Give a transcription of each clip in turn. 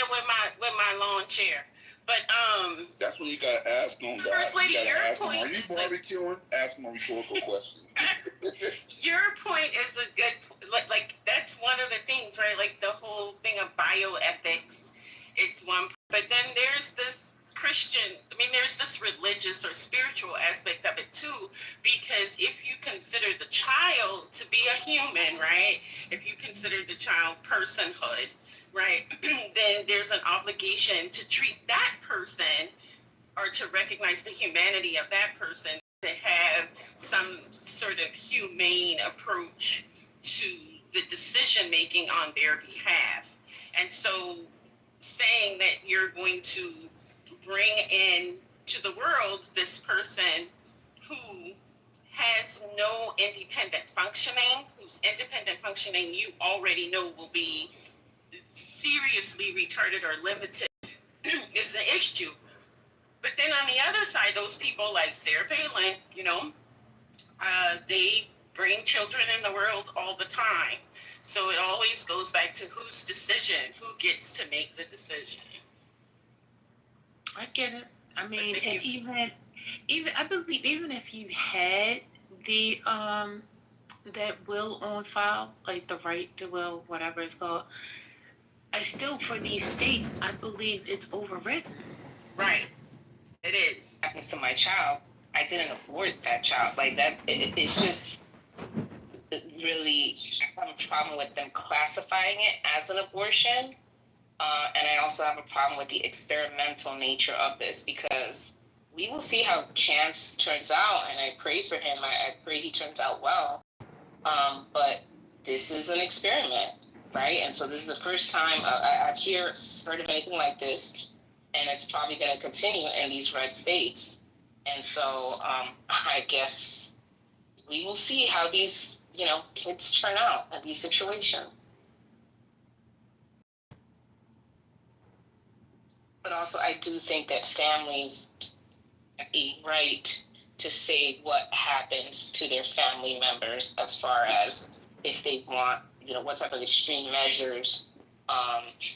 with my lawn chair. But that's when you gotta ask them. First Lady, you your ask them, point are you is barbecuing? Ask them a rhetorical question. your point is a good like that's one of the things, right? Like the whole thing of bioethics is one, but then there's this Christian, I mean, there's this religious or spiritual aspect of it too, because if you consider the child to be a human, right? If you consider the child personhood, right, then there's an obligation to treat that person or to recognize the humanity of that person, to have some sort of humane approach to the decision making on their behalf. And so saying that you're going to bring in to the world this person who has no independent functioning, whose independent functioning you already know will be seriously retarded or limited is an issue. But then on the other side, those people like Sarah Palin, they bring children in the world all the time. So it always goes back to whose decision, who gets to make the decision. I get it. I mean, and even I believe even if you had the that will on file, like the right to will, whatever it's called, I still for these states, I believe it's overwritten. Right. It is. Happens to my child, I didn't abort that child. Like that, it's just really, I have a problem with them classifying it as an abortion. And I also have a problem with the experimental nature of this, because we will see how Chance turns out, and I pray for him. I pray he turns out well. But this is an experiment, right? And so this is the first time I've heard of anything like this, and it's probably going to continue in these red states. And so I guess we will see how these, kids turn out at these situations. But also, I do think that families have a right to say what happens to their family members, as far as if they want, what type of extreme measures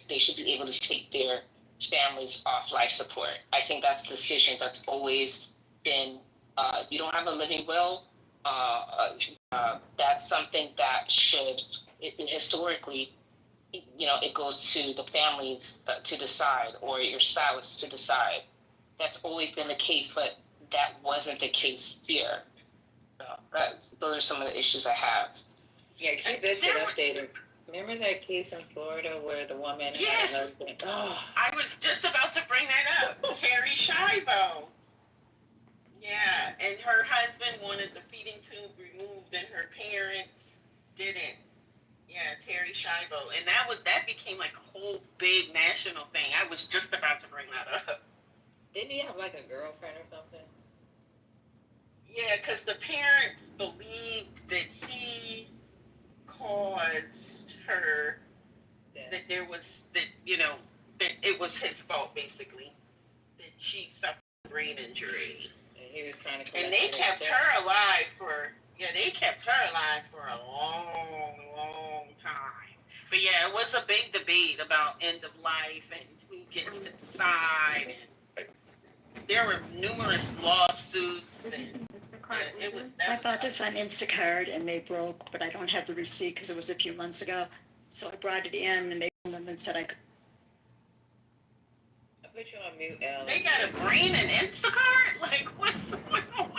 they should be able to take their families off life support. I think that's a decision that's always been, if you don't have a living will, that's something that should, historically, it goes to the families to decide, or your spouse to decide. That's always been the case, but that wasn't the case here. Those are some of the issues I have. Yeah, keep this shit updated. Remember that case in Florida where the woman had her husband? Oh, I was just about to bring that up. Terry Schiavo. Yeah, and her husband wanted the feeding tube removed, and her parents didn't. Yeah, Terry Schiavo, and that became like a whole big national thing. I was just about to bring that up. Didn't he have like a girlfriend or something? Yeah, because the parents believed that he caused her, that there was that it was his fault, basically, that she suffered a brain injury. And he was trying to. And they kept her alive for a long, long time. But yeah, it was a big debate about end of life and who gets to decide. And there were numerous lawsuits. And it was. I bought this on Instacart and they broke, but I don't have the receipt because it was a few months ago. So I brought it in and they phoned them and said I could. I put you on mute, Ellen. They got a brain in Instacart? Like, what's going on?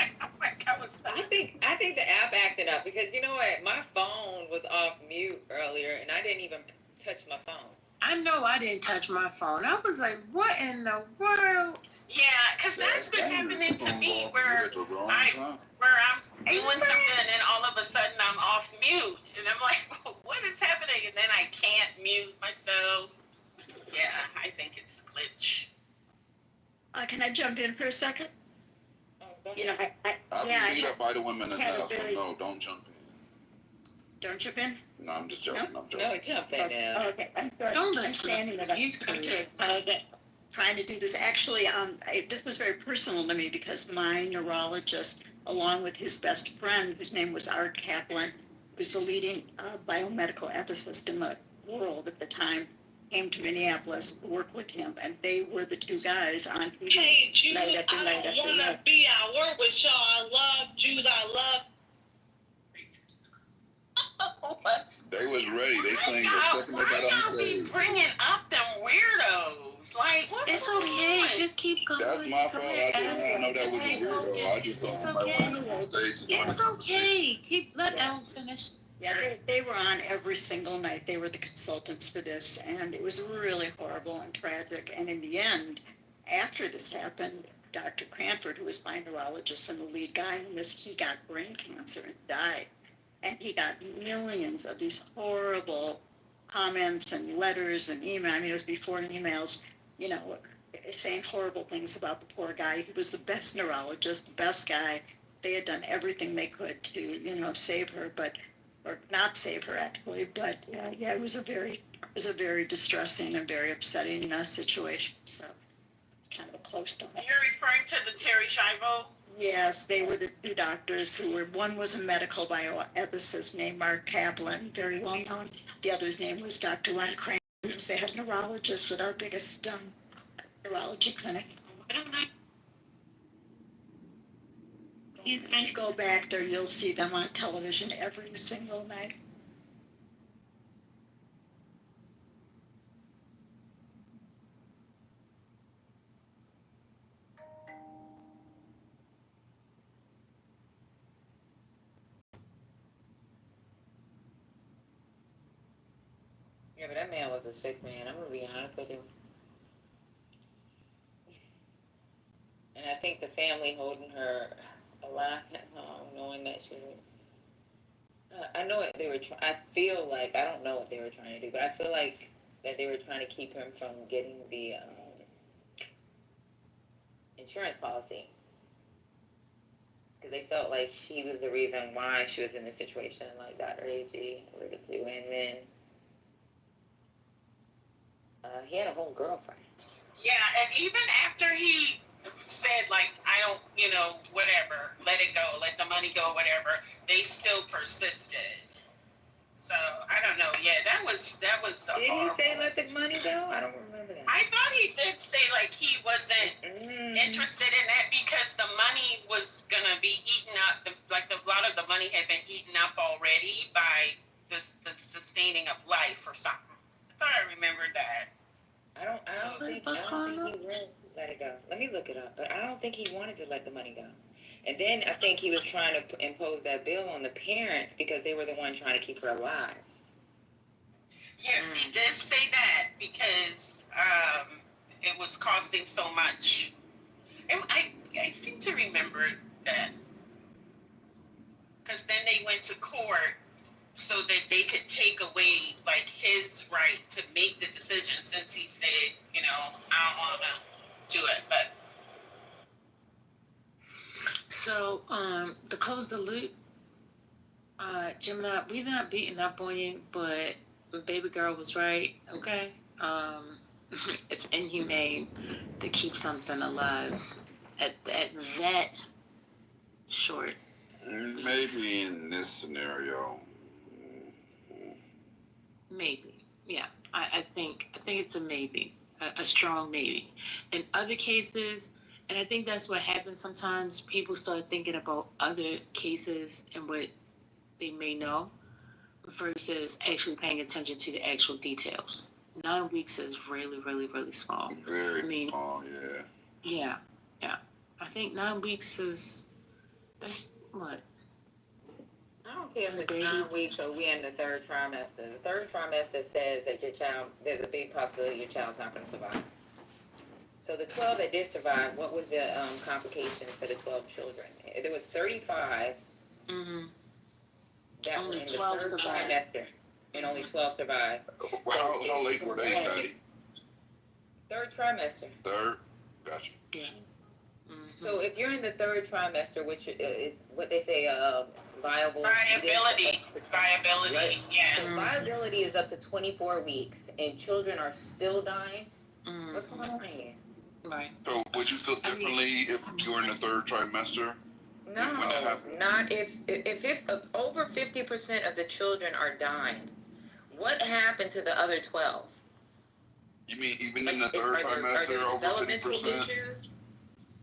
I think the app acted up, because you know what? My phone was off mute earlier and I didn't even touch my phone. I know I didn't touch my phone. I was like, what in the world? Yeah, because that's been happening to me where I'm doing something and then all of a sudden I'm off mute. And I'm like, what is happening? And then I can't mute myself. Yeah, I think it's glitch. Can I jump in for a second? I've been beat up by the women enough, so no, don't jump in. Don't jump in? No, I'm just joking. No? I'm joking. No, jump in now. Oh, okay, I'm sorry. Don't I'm listen. standing it up. He's crazy. Trying to do this. Actually, this was very personal to me because my neurologist, along with his best friend, whose name was Art Kaplan, who's the leading biomedical ethicist in the world at the time, came to Minneapolis to work with him, and they were the two guys on TV. Hey, Jews, night after I night don't after want to night. be at work with y'all. I love Jews. I love. They was ready. They sang the second they got on stage. Bringing up them weirdos. Like, what? It's okay. Just keep going. That's my fault. I did not know that was a weirdo. I just thought somebody went on stage and It's okay. Let Elle finish. Yeah, they were on every single night. They were the consultants for this, and it was really horrible and tragic. And in the end, after this happened, Dr. Cranford, who was my neurologist and the lead guy in this, he got brain cancer and died. And he got millions of these horrible comments and letters and emails. I mean, it was before emails, you know, saying horrible things about the poor guy. He was the best neurologist, the best guy. They had done everything they could to, you know, save her, or not save her actually. But yeah, it was a very distressing and very upsetting situation. So it's kind of a close to home. You're referring to the Terry Schiavo? Yes, they were the two doctors who were, one was a medical bioethicist named Mark Kaplan, very well known. The other's name was Dr. Ron Cran. They had neurologists at our biggest neurology clinic. If you go back there, you'll see them on television every single night. Yeah, but that man was a sick man. I'm gonna be honest with you. And I think the family holding her alive at home, knowing that she was. I know what they were trying. I feel like I don't know what they were trying to do, but I feel like that they were trying to keep him from getting the insurance policy because they felt like she was the reason why she was in this situation, like Dr. A.G. alluded to, and then. He had a whole girlfriend. Yeah, and even after he said, like, I don't, you know, whatever, let it go, let the money go, whatever, they still persisted. So, I don't know. Yeah, that was Did he say let the money go? I don't remember that. I thought he did say, like, he wasn't interested in that because the money was going to be eaten up. A lot of the money had been eaten up already by the sustaining of life or something. I thought I remembered that. I don't think he would let it go. Let me look it up. But I don't think he wanted to let the money go. And then I think he was trying to impose that bill on the parents because they were the ones trying to keep her alive. Yes, he did say that because it was costing so much. And I seem to remember that because then they went to court so that they could take away, like, his right to make the decision since he said, you know, I don't want to do it, but. So, to close the loop, Gemini, we're not beating up on you, but baby girl was right, okay? It's inhumane to keep something alive at that short. Maybe in this scenario. Maybe, yeah. I think it's a maybe, a strong maybe. In other cases, and I think that's what happens sometimes, people start thinking about other cases and what they may know versus actually paying attention to the actual details. 9 weeks is really, really, really small. Very small, yeah. Yeah. I think 9 weeks that's what? I don't care if it's 9 weeks or we're in the third trimester. The third trimester says that there's a big possibility your child's not going to survive. So the 12 that did survive, what was the complications for the 12 children? There was 35 that only were in the 12 third survived. trimester, and only 12 survived. How late were they, Patty? Third trimester. Third? Gotcha. Yeah. So if you're in the third trimester, which is what they say, Viability, right? yeah. So viability is up to 24 weeks, and children are still dying. What's going on here? Right. So would you feel differently if you were in the third trimester? No, not if over 50% of the children are dying. What happened to the other 12? You mean even in the Like, third are trimester, there over developmental 50%? issues?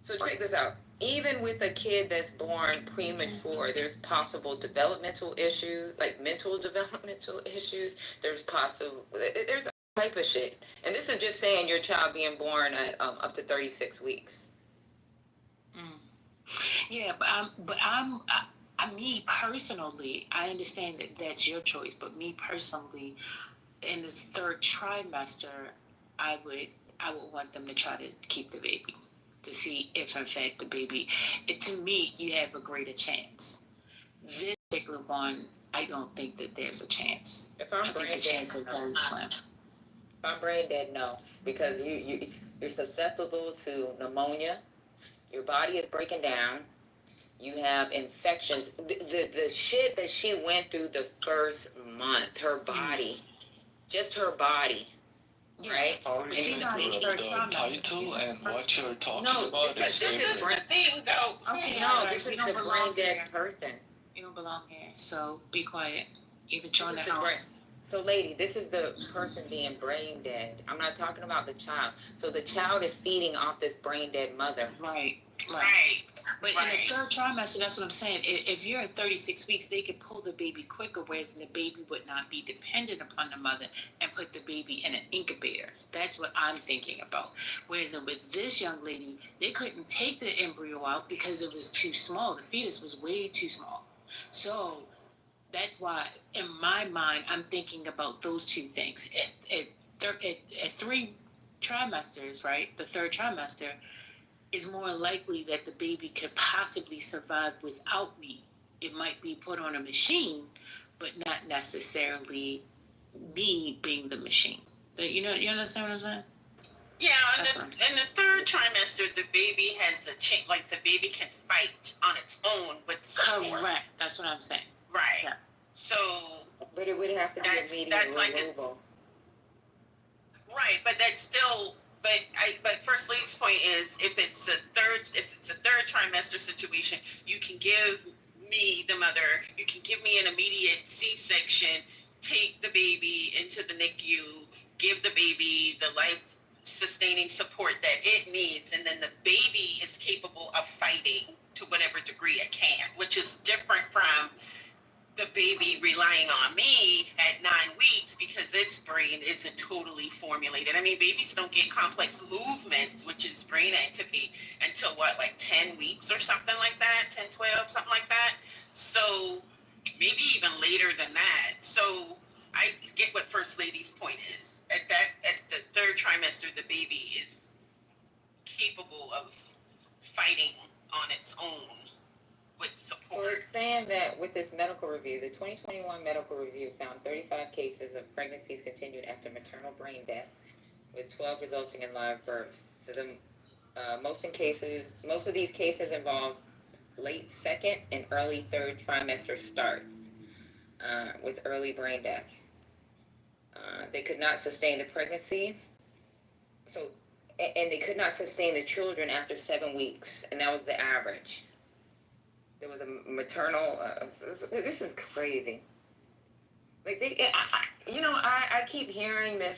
So check this out. Even with a kid that's born premature, there's possible developmental issues, like mental developmental issues. There's a type of shit. And this is just saying your child being born at up to 36 weeks. Yeah, me personally, I understand that that's your choice, but me personally, in the third trimester, I would want them to try to keep the baby to see if in fact the baby. To me, you have a greater chance. This particular one, I don't think that there's a chance. If I'm I think brain the chance is very slim. If I'm brain dead, no, because you're susceptible to pneumonia. Your body is breaking down. You have infections. The shit that she went through the first month, her body, just her body, right? Already She's not in the third trimester. title and what you're talking No, about this is is different. the thing, though. Okay, No, sorry, this you is don't the belong brain dead here. person. You don't belong here, so be quiet. Either This join is the the house. So, lady, this is the person being brain dead. I'm not talking about the child. So the child is feeding off this brain dead mother. Right. Right. But in the third trimester, that's what I'm saying. If you're at 36 weeks, they could pull the baby quicker, whereas the baby would not be dependent upon the mother and put the baby in an incubator. That's what I'm thinking about. Whereas with this young lady, they couldn't take the embryo out because it was too small. The fetus was way too small. So that's why, in my mind, I'm thinking about those two things. At 3 trimesters, right? The third trimester is more likely that the baby could possibly survive without me. It might be put on a machine, but not necessarily me being the machine. You understand what I'm saying? Yeah, in the third trimester, the baby has a change. Like the baby can fight on its own with support. Correct. That's what I'm saying. Right. Yeah. So. But it would have to be immediate removal. Right, but that's still. But First Lady's point is, if it's a third trimester situation, you can give me, the mother, you can give me an immediate C-section, take the baby into the NICU, give the baby the life-sustaining support that it needs, and then the baby is capable of fighting to whatever degree it can, which is different from the baby relying on me at 9 weeks because its brain isn't totally formulated. I mean, babies don't get complex movements, which is brain activity, until like 10 weeks or something like that, 10, 12, something like that. So maybe even later than that. So I get what First Lady's point is. At the third trimester, the baby is capable of fighting on its own. So it's saying that with this medical review, the 2021 medical review found 35 cases of pregnancies continued after maternal brain death, with 12 resulting in live birth. Most of these cases involve late second and early third trimester starts with early brain death. They could not sustain the pregnancy, and they could not sustain the children after 7 weeks, and that was the average. There was a maternal. This is crazy. Like I keep hearing this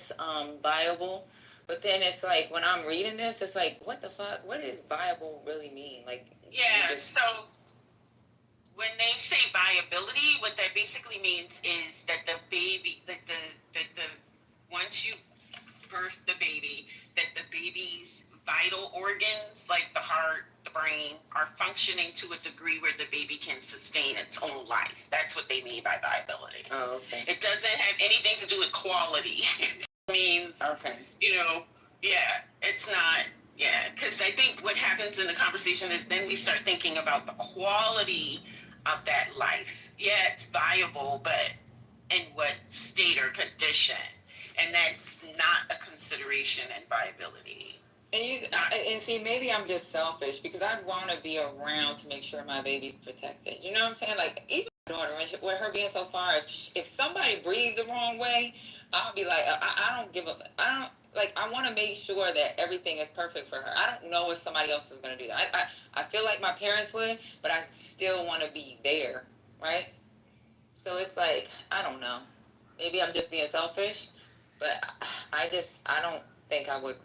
viable, but then it's like when I'm reading this, it's like, what the fuck? What does viable really mean? Like, yeah. So when they say viability, what that basically means is that the baby, that the once you birth the baby, that the baby's vital organs like the heart, the brain, are functioning to a degree where the baby can sustain its own life. That's what they mean by viability. Oh, okay. It doesn't have anything to do with quality. It means, okay. It's not, because I think what happens in the conversation is then we start thinking about the quality of that life. Yeah, it's viable, but in what state or condition? And that's not a consideration in viability. And see, maybe I'm just selfish because I want to be around to make sure my baby's protected. You know what I'm saying? Like, even my daughter, with her being so far, if somebody breathes the wrong way, I'll be like, I don't give up. I want to make sure that everything is perfect for her. I don't know if somebody else is going to do that. I feel like my parents would, but I still want to be there, right? So it's like, I don't know. Maybe I'm just being selfish, but I don't think I would.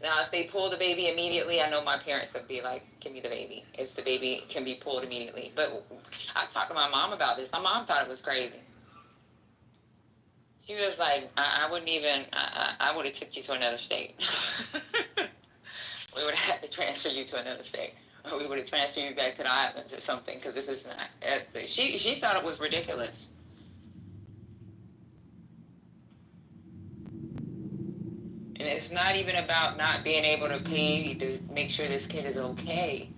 Now, if they pull the baby immediately, I know my parents would be like, give me the baby. If the baby can be pulled immediately. But I talked to my mom about this. My mom thought it was crazy. She was like, I wouldn't even, I would have took you to another state. We would have had to transfer you to another state. Or we would have transferred you back to the islands or something, because this is not, she thought it was ridiculous. And it's not even about not being able to pay to make sure this kid is okay.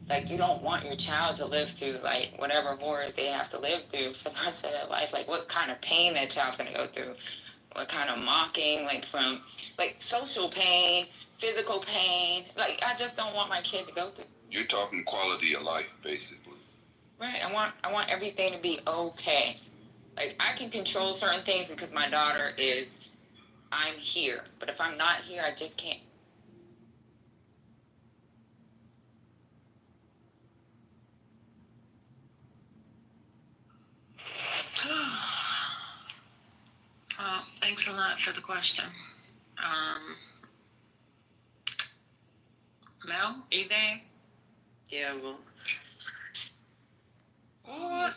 Like, you don't want your child to live through, like, whatever horrors they have to live through for the rest of their life. Like, what kind of pain that child's going to go through. What kind of mocking, like, from, like, social pain, physical pain. Like, I just don't want my kid to go through. You're talking quality of life, basically. Right. I want everything to be okay. Like, I can control certain things because my daughter is, I'm here. But if I'm not here, I just can't. Thanks a lot for the question. Mel, you there? Yeah, well. What?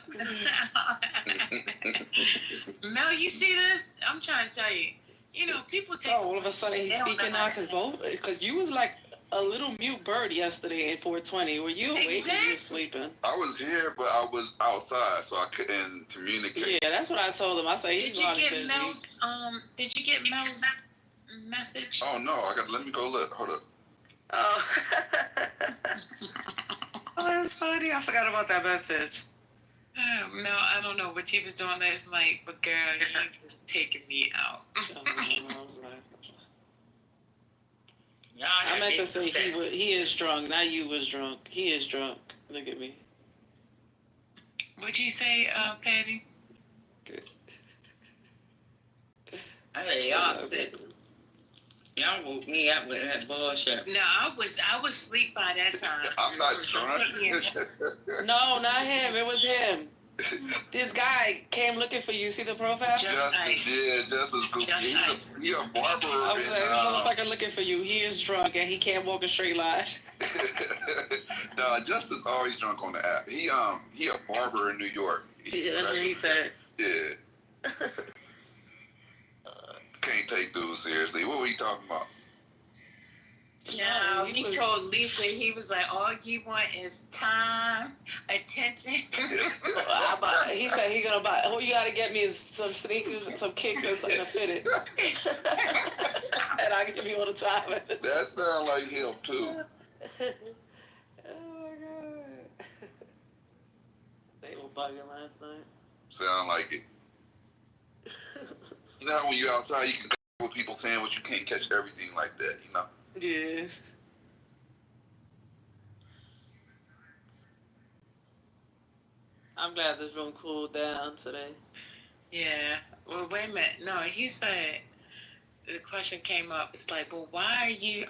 Mel, you see this? I'm trying to tell you. You know, people take. Oh, all of a sudden he's speaking now because you was like a little mute bird yesterday in 420. Were you awake or you were sleeping? I was here, but I was outside, so I couldn't communicate. Yeah, that's what I told him. I said he's Did you get Mel's message? Oh no, let me go look. Hold up. Oh. Oh, that's funny. I forgot about that message. No, I don't know what you was doing last night, but girl, you was taking me out. I was like, I meant to say he is drunk, not you was drunk. He is drunk. Look at me. What'd you say, Patty? Good. Hey, y'all sick. Y'all woke me up with that bullshit. No, I was asleep by that time. I'm not drunk. No, not him. It was him. This guy came looking for you. See the profile? Justice was he a barber. I was like, this motherfucker looking for you. He is drunk and he can't walk a straight line. No, Justice always drunk on the app. He a barber in New York. Yeah, that's what he said. Yeah. Can't take dudes seriously. What were you talking about? No, he told Lisa, he was like, all you want is time, attention. He said he gonna buy, all you gotta get me is some sneakers and some kicks and something to fit it. And I'll give you all the time. That sounds like him too. Oh my God. They were bugging last night. Sound like it. You know how when you're outside, you can catch what people saying, but you can't catch everything like that, you know? Yes. I'm glad this room cooled down today. Yeah. Well, wait a minute. No, he said, the question came up. It's like, well, why are you,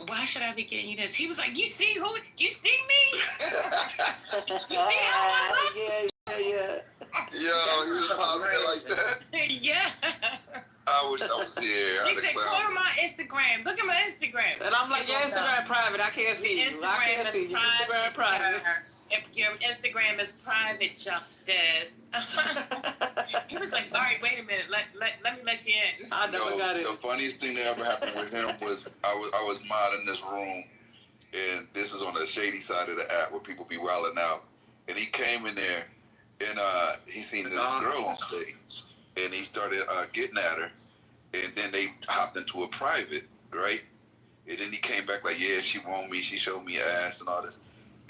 why should I be getting you this? He was like, you see me? You see how I look? Yeah. Yo, he was popping like that? Yeah. I wish I was here. He said, go to my Instagram. Look at my Instagram. And I'm like, your Instagram private. I can't see you. I can't see you. Instagram private. If your Instagram is private, Justice. He was like, all right, wait a minute. Let me let you in. I never got it. The funniest thing that ever happened with him was I was modding this room, and this is on the shady side of the app where people be wilding out. And he came in there, and he seen this girl on stage. And he started getting at her, and then they hopped into a private, right? And then he came back like, yeah, she want me, she showed me ass and all this.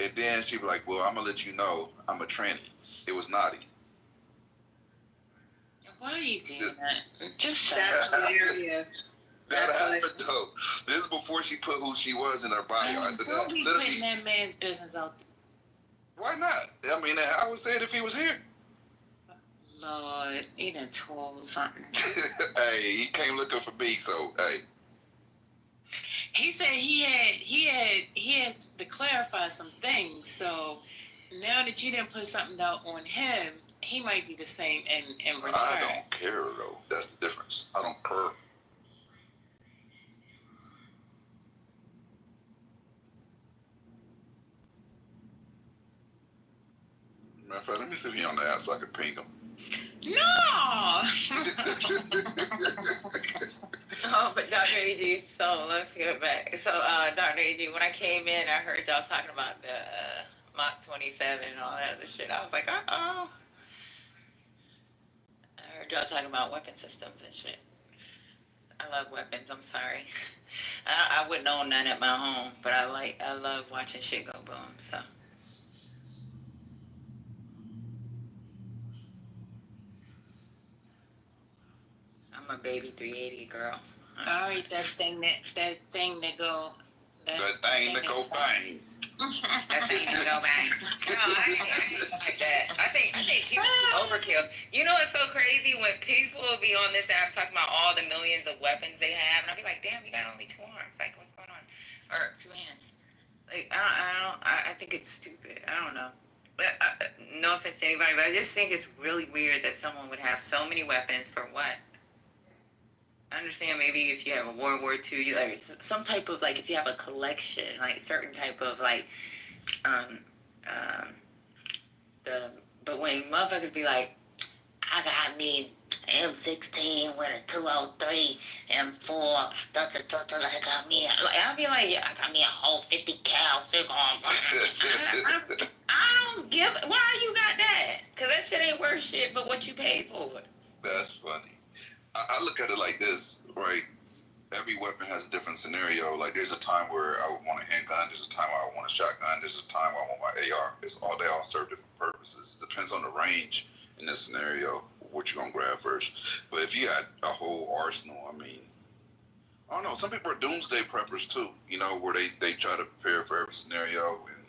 And then she was like, well, I'm going to let you know I'm a tranny. It was naughty. Why are you doing that? That's hilarious. That happened, though. This is before she put who she was in her bio. Don't be putting that man's business out there. Why not? I mean, I would say it if he was here. Lord, he done told something. Hey, he came looking for me, so hey. He said he has to clarify some things. So now that you didn't put something out on him, he might do the same in return. I don't care though. That's the difference. I don't care. Matter of fact, let me see if he's on the app so I can ping him. No. Oh, but Dr. AG, so let's get back. So, Dr. AG, when I came in, I heard y'all talking about the Mach 27 and all that other shit. I was like, uh-oh. I heard y'all talking about weapon systems and shit. I love weapons. I'm sorry. I wouldn't own none at my home, but I love watching shit go boom. So. I'm a baby 380 girl. All right, that thing that go. That thing that go bang. That thing that go bang. No, I like that. I think people overkill. You know what's so crazy when people be on this app talking about all the millions of weapons they have, and I'll be like, damn, you got only 2 arms. Like, what's going on? Or 2 hands. Like, I think it's stupid. I don't know. But no offense to anybody, but I just think it's really weird that someone would have so many weapons for what? I understand maybe if you have a World War II, you like some type of like if you have a collection, like certain type of like but when motherfuckers be like, I got me M16 with a 203 M4, I got me like I'll be like, yeah, I got me a whole 50 cal sick on. I don't give why you got that? Cause that shit ain't worth shit but what you paid for it. That's funny. I look at it like this, right? Every weapon has a different scenario. Like there's a time where I would want a handgun. There's a time where I want a shotgun. There's a time where I want my AR. They all serve different purposes. Depends on the range in this scenario, what you're gonna grab first. But if you got a whole arsenal, I mean, I don't know. Some people are doomsday preppers too. You know, where they try to prepare for every scenario, and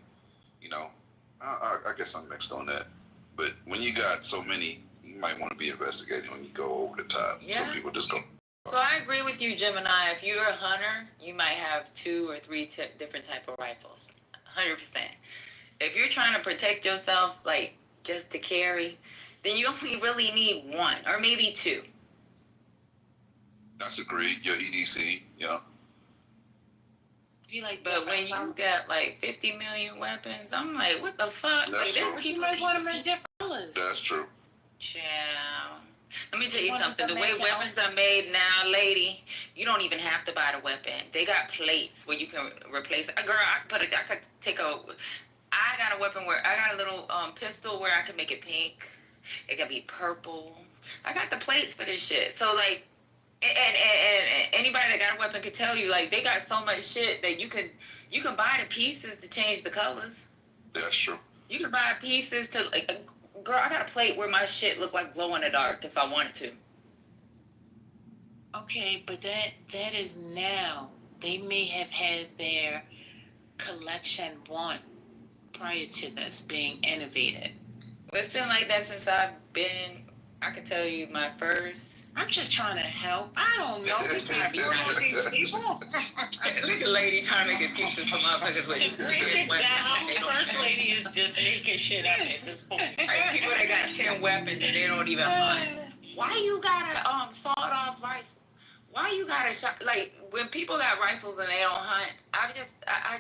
you know, I guess I'm mixed on that. But when you got so many, you might want to be investigating when you go over the top. Yeah. Some people just go. So I agree with you, Gemini. If you're a hunter, you might have 2 or 3 different type of rifles. 100%. If you're trying to protect yourself, like just to carry, then you only really need 1 or maybe 2. That's agreed. Your EDC, yeah. But when you got like 50 million weapons, I'm like, what the fuck? That's like, true. You might want to make different colors. That's true. Child. Let me tell you something. The way weapons are made now, lady, you don't even have to buy the weapon. They got plates where you can replace it. Girl, I got a weapon where I got a little pistol where I can make it pink. It can be purple. I got the plates for this shit. So like, and anybody that got a weapon could tell you, like, they got so much shit that you can buy the pieces to change the colors. That's true. You can buy pieces to like. Girl, I got a plate where my shit look like glow in the dark if I wanted to. Okay, but that is now. They may have had their collection one prior to this being innovated. Well, it's been like that since I've been. I can tell you my first. I'm just trying to help. I don't know. We can't be wrong with these people. Look at lady trying to make excuses for motherfuckers with To break it down, First Lady is just making shit up at this point. like people that got 10 weapons and they don't even hunt. Why you got a sawed-off rifle? Why you got a shot? Like when people got rifles and they don't hunt, I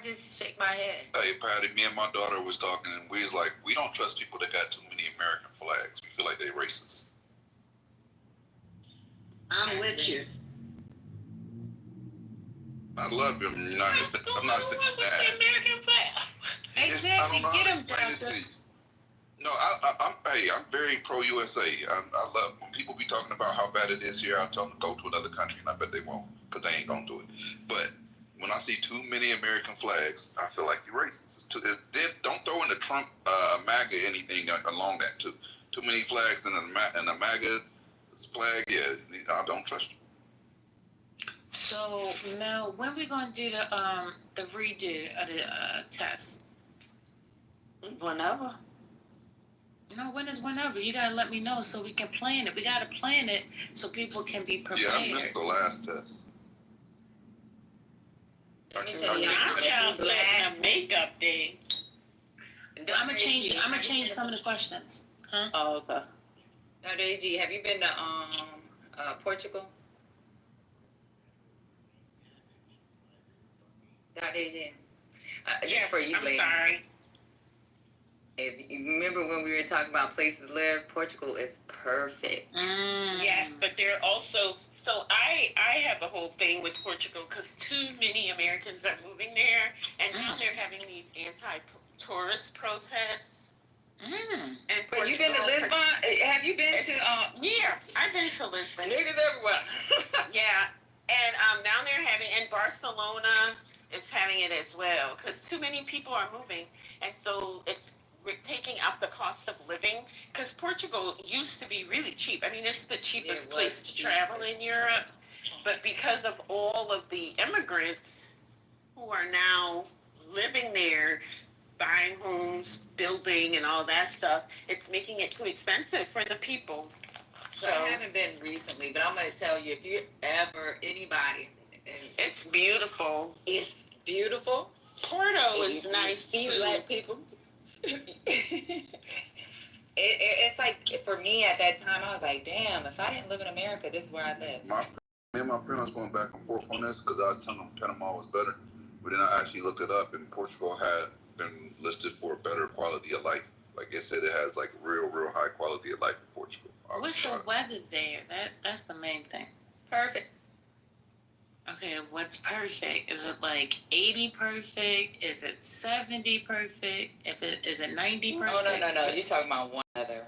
just shake my head. Hey, Patty, me and my daughter was talking, and we was like, we don't trust people that got too many American flags. We feel like they racist. I'm with you. I love them. I'm not saying that. American flag. Exactly. Get them, doctor. No, I'm very pro USA. I love when people be talking about how bad it is here. I tell them to go to another country, and I bet they won't, because they ain't gonna do it. But when I see too many American flags, I feel like you're racist. Don't throw in the Trump MAGA anything along that too. Too many flags in a MAGA flag. Yeah, I don't trust you. So now, when we gonna do the redo of the test? Whenever. No, when is whenever? You gotta let me know so we can plan it. We gotta plan it so people can be prepared. Yeah, I missed the last test. Let me tell you, I'm just letting a makeup thing. I'm gonna change some of the questions. Huh? Oh, okay. Now, AG, have you been to Portugal? Dr. AG. Yeah, for you, I'm lady. sorry. If you remember when we were talking about places to live, Portugal is perfect. Yes, but they're also, so I have a whole thing with Portugal because too many Americans are moving there, and now they're having these anti-tourist protests. And Portugal, you been to Lisbon? Have you been to? Yeah, I've been to Lisbon. Niggas everywhere. Yeah, and now they're having, and Barcelona is having it as well because too many people are moving, and so it's taking up the cost of living because Portugal used to be really cheap. I mean, it's the cheapest place to travel in Europe, but because of all of the immigrants who are now living there, buying homes, building, and all that stuff, it's making it too expensive for the people. So I haven't been recently, but I'm going to tell you, if you ever, anybody. It's beautiful. It's beautiful. Porto is nice too. Black people. It's like, for me at that time, I was like, damn, if I didn't live in America, this is where I live. Me and my friend was going back and forth on this because I was telling them Panama was better. But then I actually looked it up, and Portugal had been listed for better quality of life. Like it said, it has like real high quality of life in Portugal. What's the weather there? That's the main thing. Perfect. Okay, what's perfect? Is it like 80 perfect? Is it 70 perfect? Is it 90 perfect? Oh no! You're talking about one other.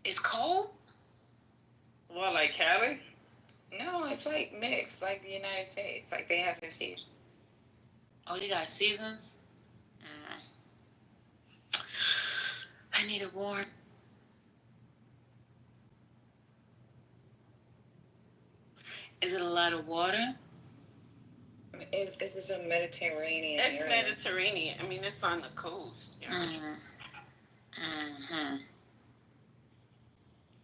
It's cold. What, like Cali? No, it's like mixed, like the United States. Like they have their seasons. Oh, you got seasons? I need it warm. Is it a lot of water? It's a Mediterranean It's area. Mediterranean. I mean, it's on the coast.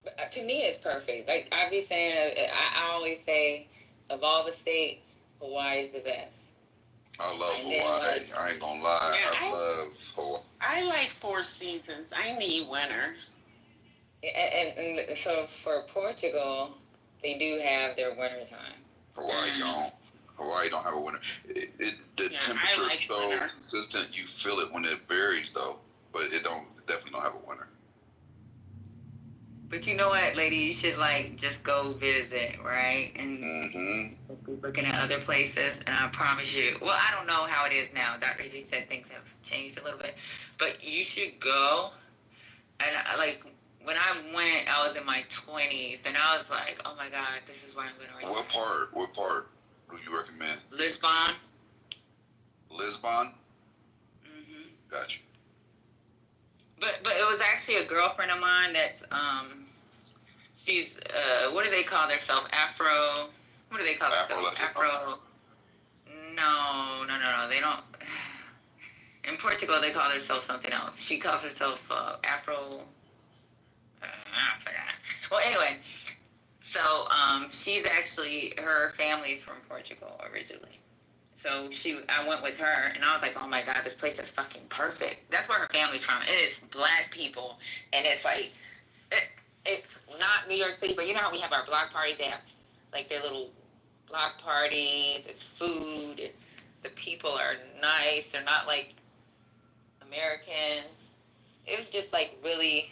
But, to me, it's perfect. Like I be saying, I always say, of all the states, Hawaii is the best. I love Hawaii. I ain't gonna lie. Yeah, I love Hawaii. I like 4 seasons. I need winter. And so for Portugal, they do have their winter time. Hawaii don't have a winter. The temperature is so consistent. You feel it when it varies, though, but it definitely don't have a winter. But you know what, lady? You should just go visit, right? And be looking at other places. And I promise you, well, I don't know how it is now. Dr. G said things have changed a little bit, but you should go. And when I went, I was in my 20s, and I was like, oh my God, this is where I'm going to retire. What part do you recommend? Lisbon. Lisbon? Gotcha. But it was actually a girlfriend of mine that's, she's, what do they call themselves? Afro, what do they call themselves? Afro. No, they don't. In Portugal, they call themselves something else. She calls herself Afro. I forgot. Well, anyway, so she's actually, her family's from Portugal originally. So I went with her, and I was like, oh my God, this place is fucking perfect. That's where her family's from. It is black people, and it's like, it's not New York City, but you know how we have our block parties? They have like their little block parties. It's food. The people are nice. They're not like Americans. It was just like really,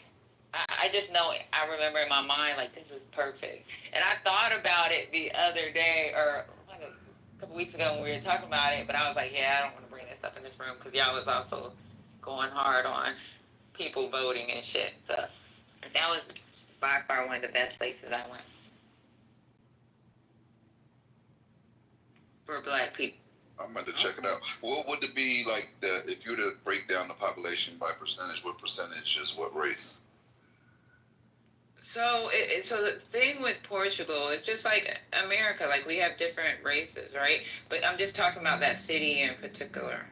I just know, I remember in my mind, like, this is perfect. And I thought about it the other day, or like a couple weeks ago when we were talking about it, but I was like, yeah, I don't want to bring this up in this room because y'all was also going hard on people voting and shit. So that was by far one of the best places I went for black people. I'm about to check it out. What would it be like if you were to break down the population by percentage? What percentage is what race? So the thing with Portugal is just like America, like we have different races, right? But I'm just talking about that city in particular.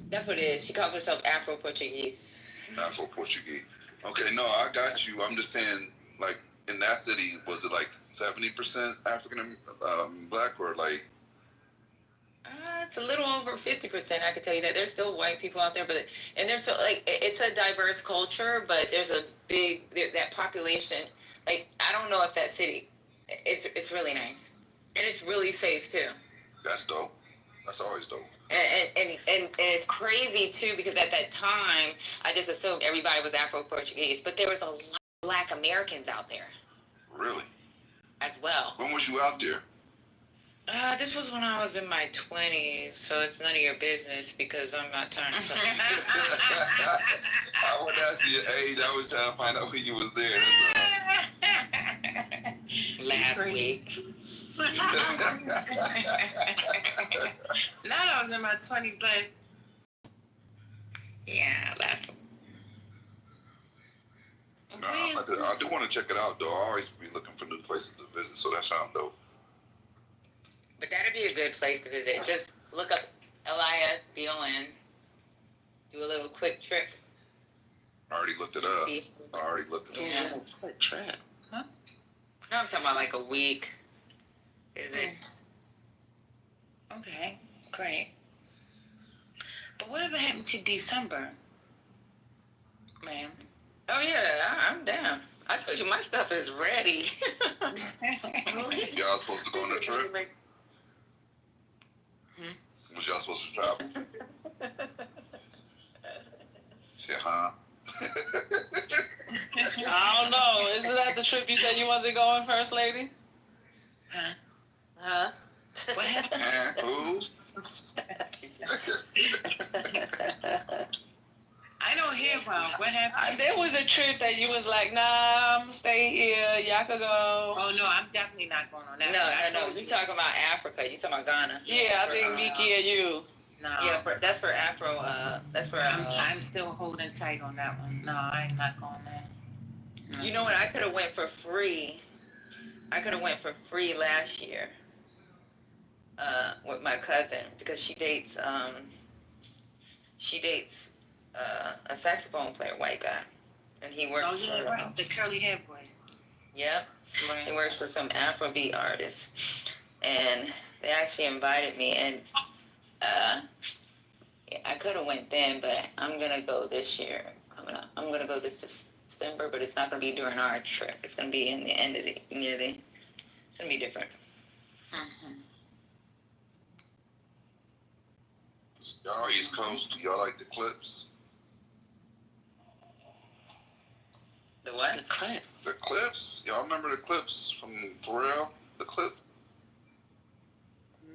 That's what it is. She calls herself Afro-Portuguese. Afro-Portuguese. Okay, no, I got you. I'm just saying, like, in that city, was it like 70% African black or like? It's a little over 50%. I can tell you that. There's still white people out there, and there's so it's a diverse culture, but there's a big that population. Like I don't know if that city, it's really nice, and it's really safe too. That's dope. That's always dope. And it's crazy too, because at that time I just assumed everybody was Afro-Portuguese, but there was a lot of Black Americans out there. Really? As well. When was you out there? This was when I was in my 20s, so it's none of your business because I'm not turning 20. I wouldn't ask you your age. I was trying to find out when you was there. Last week. Now I was in my 20s last. Yeah, last week. No, I do want to check it out, though. I always be looking for new places to visit, so that sounds dope. But that'd be a good place to visit. Just look up LISBON. Do a little quick trip. I already looked it up. Yeah, quick trip. Huh? No, I'm talking about like a week. Visit. Okay, great. But whatever happened to December, ma'am? Oh yeah, I'm down. I told you my stuff is ready. Y'all supposed to go on a trip? Was y'all supposed to travel? Yeah, huh? I don't know. Isn't that the trip you said you wasn't going, First Lady? Huh? What happened? Who? I don't hear about what happened. There was a trip that you was like, nah, I'm stay here. Y'all could go. Oh no, I'm definitely not going on that. No. You talking about Africa? You talking about Ghana? Yeah, I think Miki and you. No. Yeah, that's for Afro. That's for. I'm still holding tight on that one. No, I'm not going there. No. You know what? I could have went for free. Last year. With my cousin, because she dates a saxophone player, white guy, and he works. Oh yeah, right. The curly hair boy. Yep. Right. He works for some Afrobeat artist, and they actually invited me, and I could have went then, but I'm gonna go this year coming up. I'm gonna go this December, but it's not gonna be during our trip. It's gonna be in the end of the year. It's gonna be different. Mm-hmm. Y'all East Coast, do y'all like the Clips? The what? The clip. The Clips? Y'all remember the Clips from Pharrell? The Clip?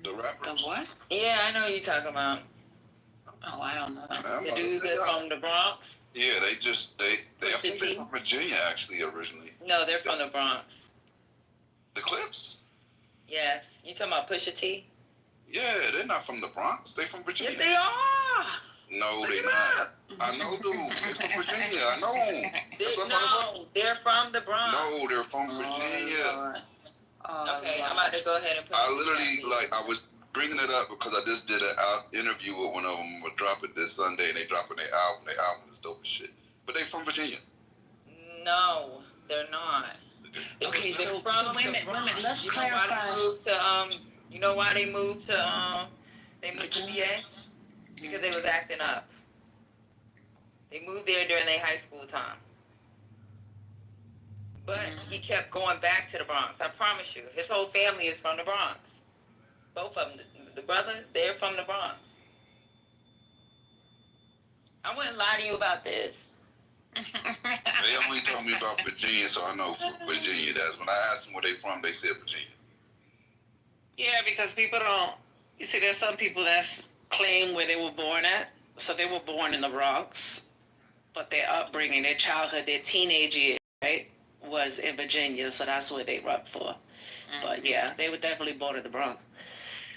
The rappers? The what? Yeah, I know what you're talking about. Oh, I don't know. The dudes that's from the Bronx? Yeah, I think they're from Virginia, actually, originally. No, they're from the Bronx. The Clips? Yes. You talking about Pusha T? Yeah, they're not from the Bronx. They're from Virginia. Yes, they are. No, they're not. I know, dude. They're from Virginia. I know. They're from the Bronx. No, they're from Virginia. Okay, I'm about to go ahead and put I literally, I was bringing it up because I just did an interview with one of them. We'll drop it this Sunday, and they dropping their album. Their album is dope as shit. But they from Virginia. No, they're not. Okay, so wait a minute. Let's clarify. You know why they moved to VA? Because they was acting up. They moved there during their high school time. But he kept going back to the Bronx. I promise you. His whole family is from the Bronx. Both of them. The brothers, they're from the Bronx. I wouldn't lie to you about this. They only told me about Virginia, so I know Virginia. That's when I asked them where they from, they said Virginia. Yeah, because people don't. You see, there's some people that claim where they were born at. So they were born in the Bronx, but their upbringing, their childhood, their teenage years, right, was in Virginia. So that's where they rep for. But yeah, they were definitely born in the Bronx.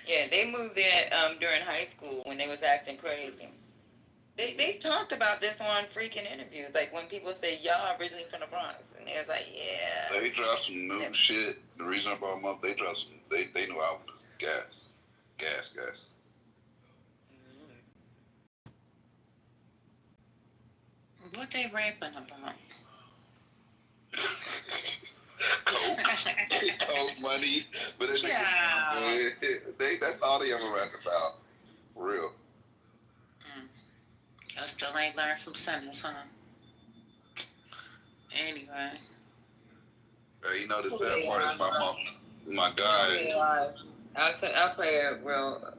Yeah, they moved there during high school when they was acting crazy. They talked about this on freaking interviews. Like when people say y'all originally from the Bronx, and they was like, yeah. They dropped some new shit. The reason I brought them up, they dropped some. They knew I was gas. What they rapping about? Coke money, but it's that's all they ever rap about. For real. Y'all still ain't learned from Simmons, huh? Anyway. Hey, you know the sad part is my guy. I'll play a real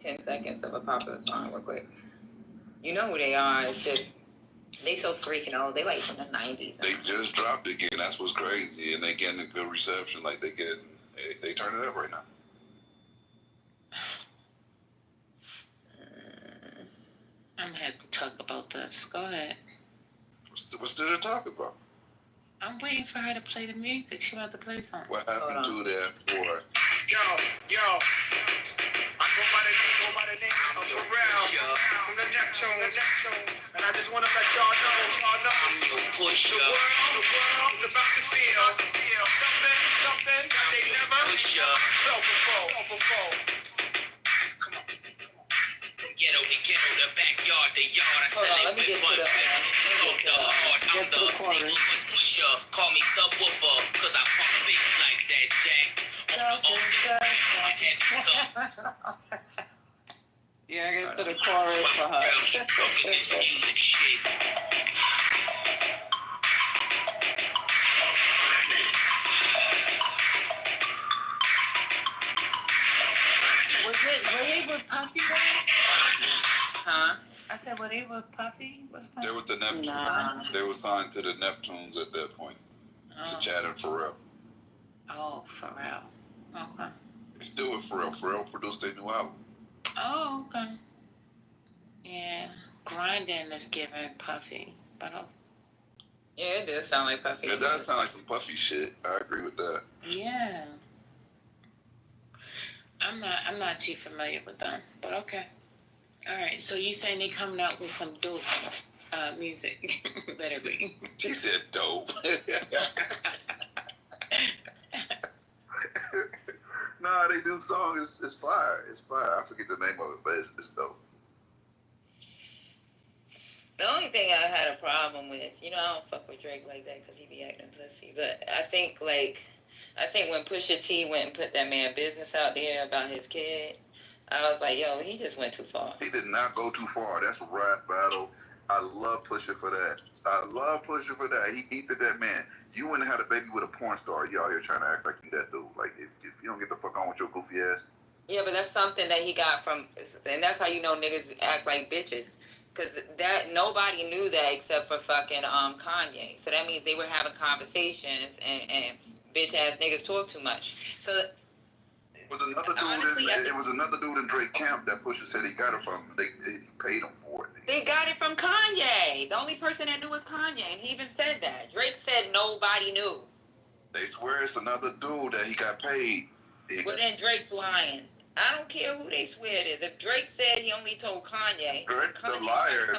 10 seconds of a popular song real quick. You know who they are. It's just, they so freaking old. They like from the 90s. They just dropped again. That's what's crazy. And they getting a good reception. Like they turn it up right now. I'm gonna have to talk about this. Go ahead. What's there to talk about? I'm waiting for her to play the music. She about to play something. What happened to that boy? Yo, I go by the name of Pharrell from the Neptunes, and I just want to let y'all know, the world is about to feel something that they never felt before. Ghetto to ghetto, the backyard, the yard. I sell it with one grip. Soft the hard, I'm the neighborhood pusher. Call me subwoofer, cause I pump bitch like that, Jack. Yeah, get to the chorus for her. Keep talking this music shit. Were they with Puffy though? Huh? I said, were they with Puffy? What's that? They were the Neptunes. Nah. They were signed to the Neptunes at that point. To Chad and Pharrell. Oh, Pharrell. Okay. They still with Pharrell. Pharrell produced their new album. Oh, okay. Yeah, grinding is giving Puffy, but Yeah, it does sound like Puffy. It does sound like some Puffy shit. I agree with that. yeah. I'm not too familiar with them, but okay. All right, so you saying they coming out with some dope music, literally. She said dope. Nah, they do song. It's fire. It's fire. I forget the name of it, but it's dope. The only thing I had a problem with, I don't fuck with Drake like that because he be acting pussy. But I think when Pusha T went and put that man business out there about his kid, I was like, yo, he just went too far. He did not go too far. That's a rap battle. I love Pusha for that. He did that, man. You wouldn't have had a baby with a porn star. You out here trying to act like you that dude. Like, if you don't get the fuck on with your goofy ass. Yeah, but that's something that he got from, and that's how you know niggas act like bitches. Because that nobody knew that except for fucking Kanye. So that means they were having conversations and bitch ass niggas talk too much. So It was another dude in Drake camp that Pusha said he got it from. They paid him for it. They got it from Kanye. The only person that knew was Kanye, and he even said that. Drake said nobody knew. They swear it's another dude that he got paid. Well, then Drake's lying. I don't care who they swear it is. If Drake said he only told Kanye, Drake's Kanye the liar.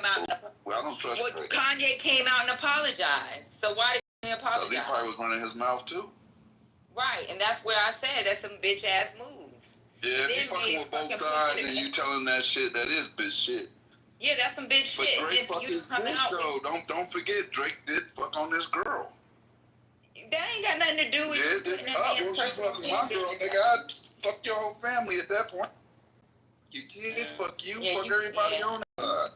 Well, I don't trust Drake. Kanye came out and apologized. So why did he apologize? Because he probably was running his mouth too. Right, and that's where I said that's some bitch ass moves. Yeah, if you fucking with both sides and you telling that shit, that is bitch shit. Yeah, that's some bitch but shit. But Drake fucked his bitch though. Don't forget, Drake did fuck on this girl. That ain't got nothing to do with you. This up. When you fucking my girl, nigga, I'd fuck your whole family at that point. Your kids, fuck you, fuck everybody on that side.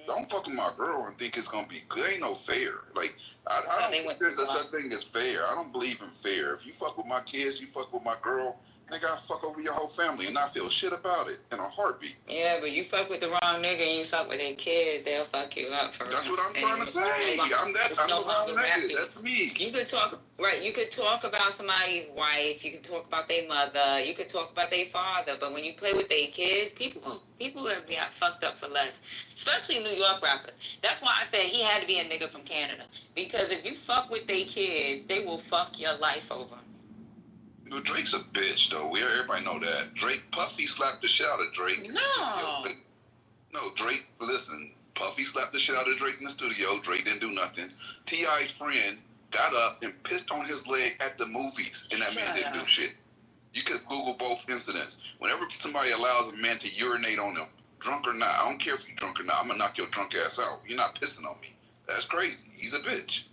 Don't fuck with my girl and think it's gonna be good. Ain't no fair. Like I don't think there's such thing as fair. I don't believe in fair. If you fuck with my kids, you fuck with my girl, nigga, I fuck over your whole family and I feel shit about it in a heartbeat. Yeah, but you fuck with the wrong nigga and you fuck with their kids, they'll fuck you up for. That's what I'm trying to say. I'm the wrong nigga. That's me. You could talk You could talk about somebody's wife. You could talk about their mother. You could talk about their father. But when you play with their kids, people have got fucked up for less. Especially New York rappers. That's why I said he had to be a nigga from Canada. Because if you fuck with their kids, they will fuck your life over. Well, Drake's a bitch, though. Everybody know that. Puffy slapped the shit out of Drake. No. No, Drake, listen. Puffy slapped the shit out of Drake in the studio. Drake didn't do nothing. T.I.'s friend got up and pissed on his leg at the movies, and that man didn't do shit. You could Google both incidents. Whenever somebody allows a man to urinate on them, drunk or not, I don't care if you're drunk or not, I'm going to knock your drunk ass out. You're not pissing on me. That's crazy. He's a bitch.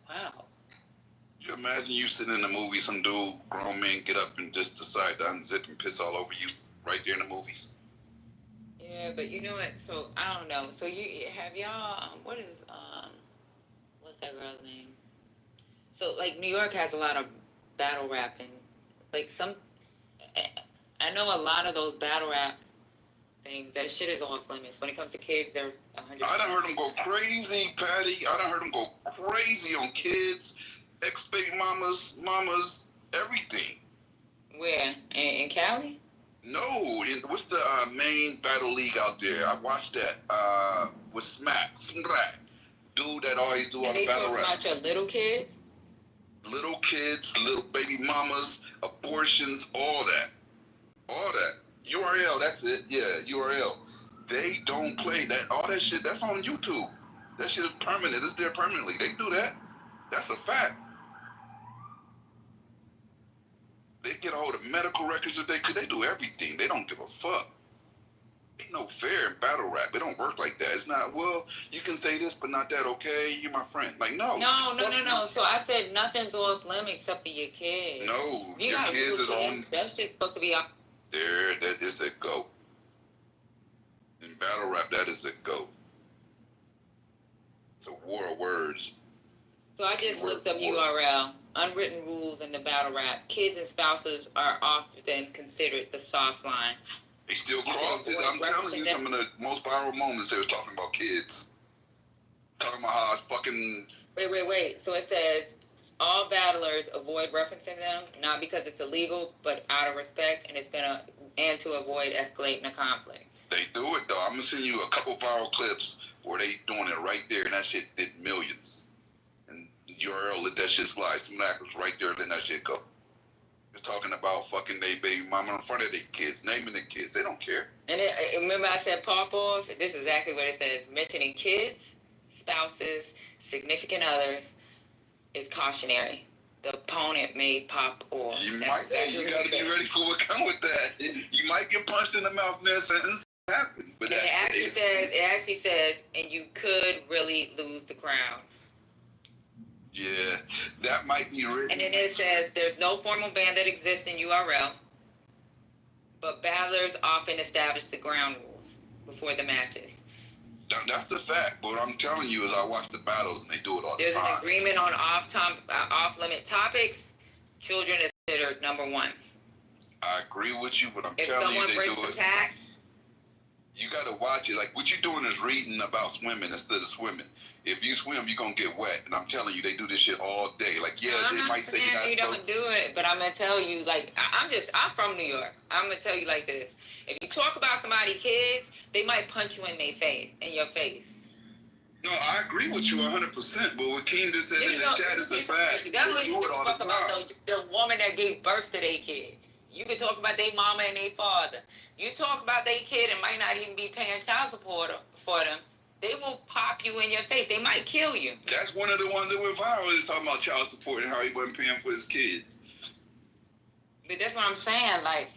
Wow. You imagine you sitting in a movie, some dude, grown man, get up and just decide to unzip and piss all over you right there in the movies. Yeah, but you know what? So I don't know. So you have y'all? What's that girl's name? So, like, New York has a lot of battle rapping. Like, I know a lot of those battle rap things, that shit is off limits. When it comes to kids, they're 100%. I done heard them go crazy, Patty. I done heard them go crazy on kids, ex-baby mamas, everything. Where? In Cali? No, what's the main battle league out there? I watched that with Smack, dude that always do all the battle rap. About your little kids? Little kids, little baby mamas, abortions, all that. URL, that's it. Yeah, URL. They don't play that. All that shit, that's on YouTube. That shit is permanent. It's there permanently. They do that. That's a fact. They get a hold of medical records if they do everything. They don't give a fuck. Ain't no fair in battle rap. It don't work like that. It's not, well, you can say this, but not that, okay? You're my friend. Like, no. No. So I said nothing's off limits except for your kids. No, your kids is on. That's just supposed to be up. There, that is a go. In battle rap, that is a go. It's a war of words. So I just looked up URL. Unwritten rules in the battle rap. Kids and spouses are often considered the soft line. They still crossed it. I'm telling you, some of the most viral moments they were talking about kids. Talking about how I fucking... Wait. So it says, all battlers avoid referencing them, not because it's illegal, but out of respect, and to avoid escalating a conflict. They do it, though. I'm going to send you a couple viral clips where they doing it right there, and that shit did millions. And URL let that shit slide. Some actors right there letting that shit go. They're talking about fucking they baby mama in front of their kids, naming the kids. They don't care. And remember I said pawpaws? This is exactly what it says. Mentioning kids, spouses, significant others is cautionary. The opponent may pop off. You gotta be ready for what comes with that. You might get punched in the mouth in that sentence. Happen, but it actually says, and you could really lose the crown. Yeah, that might be written. And then it says, there's no formal ban that exists in URL, but battlers often establish the ground rules before the matches. That's the fact, but what I'm telling you is I watch the battles and they do it all the time. There's an agreement on off-limit topics. Children is considered number one. I agree with you, but I'm telling you, they do it. If someone breaks the pact, you got to watch it. Like, what you're doing is reading about swimming instead of swimming. If you swim, you're going to get wet. And I'm telling you, they do this shit all day. Like, yeah, they might say you don't do it, but I'm going to tell you, like, I'm from New York. I'm going to tell you like this. If you talk about somebody's kids, they might punch you in your face. No, I agree with you 100%, but what Keem just said in the chat is a fact. That's what you talk about the woman that gave birth to their kid. You can talk about their mama and their father. You talk about their kid and might not even be paying child support for them. They will pop you in your face. They might kill you. That's one of the ones that went viral, is talking about child support and how he wasn't paying for his kids. But that's what I'm saying. Like,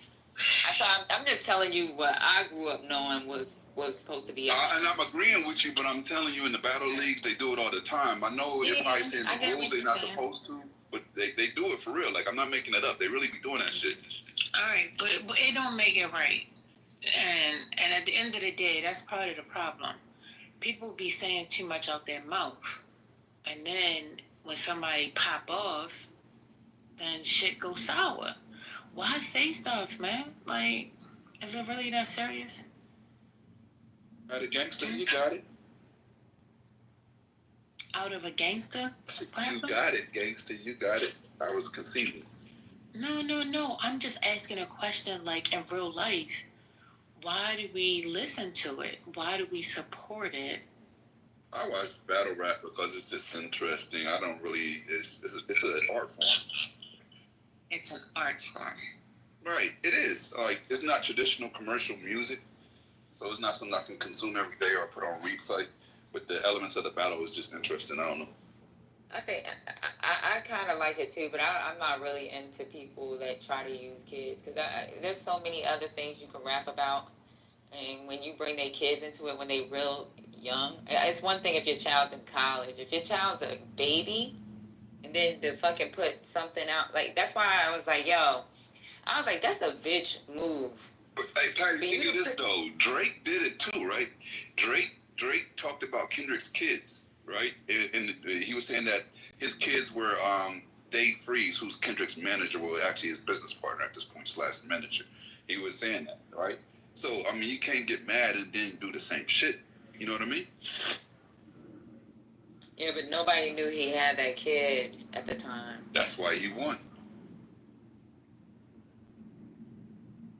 I'm just telling you what I grew up knowing was supposed to be. And I'm agreeing with you, but I'm telling you, in the battle leagues, they do it all the time. I know you're probably saying the rules they're not supposed to, but they do it for real. Like, I'm not making it up. They really be doing that shit. All right, but it don't make it right. And at the end of the day, that's part of the problem. People be saying too much out their mouth. And then when somebody pop off, then shit goes sour. Why say stuff, man? Like, is it really that serious? Out of gangster, you got it. Out of a gangster? You got it, gangster. You got it. I was conceding. No. I'm just asking a question, like, in real life. Why do we listen to it? Why do we support it? I watch battle rap because it's just interesting. I don't really... It's an art form. It's an art form. Right. It is. Like, it's not traditional commercial music. So it's not something I can consume every day or put on replay. But the elements of the battle is just interesting. I don't know. I think I kind of like it too, but I'm not really into people that try to use kids, because there's so many other things you can rap about, and when you bring their kids into it when they real young, it's one thing if your child's in college. If your child's a baby, and then to fucking put something out, like, that's why I was like, that's a bitch move. But hey, Patty, think of this though. Drake did it too, right? Drake talked about Kendrick's kids, right? And he was saying that his kids were Dave Freeze, who's Kendrick's manager, well, actually his business partner at this point / manager. He was saying that, right? So I mean, you can't get mad and then do the same shit. You know what I mean? Yeah, but nobody knew he had that kid at the time. That's why he won.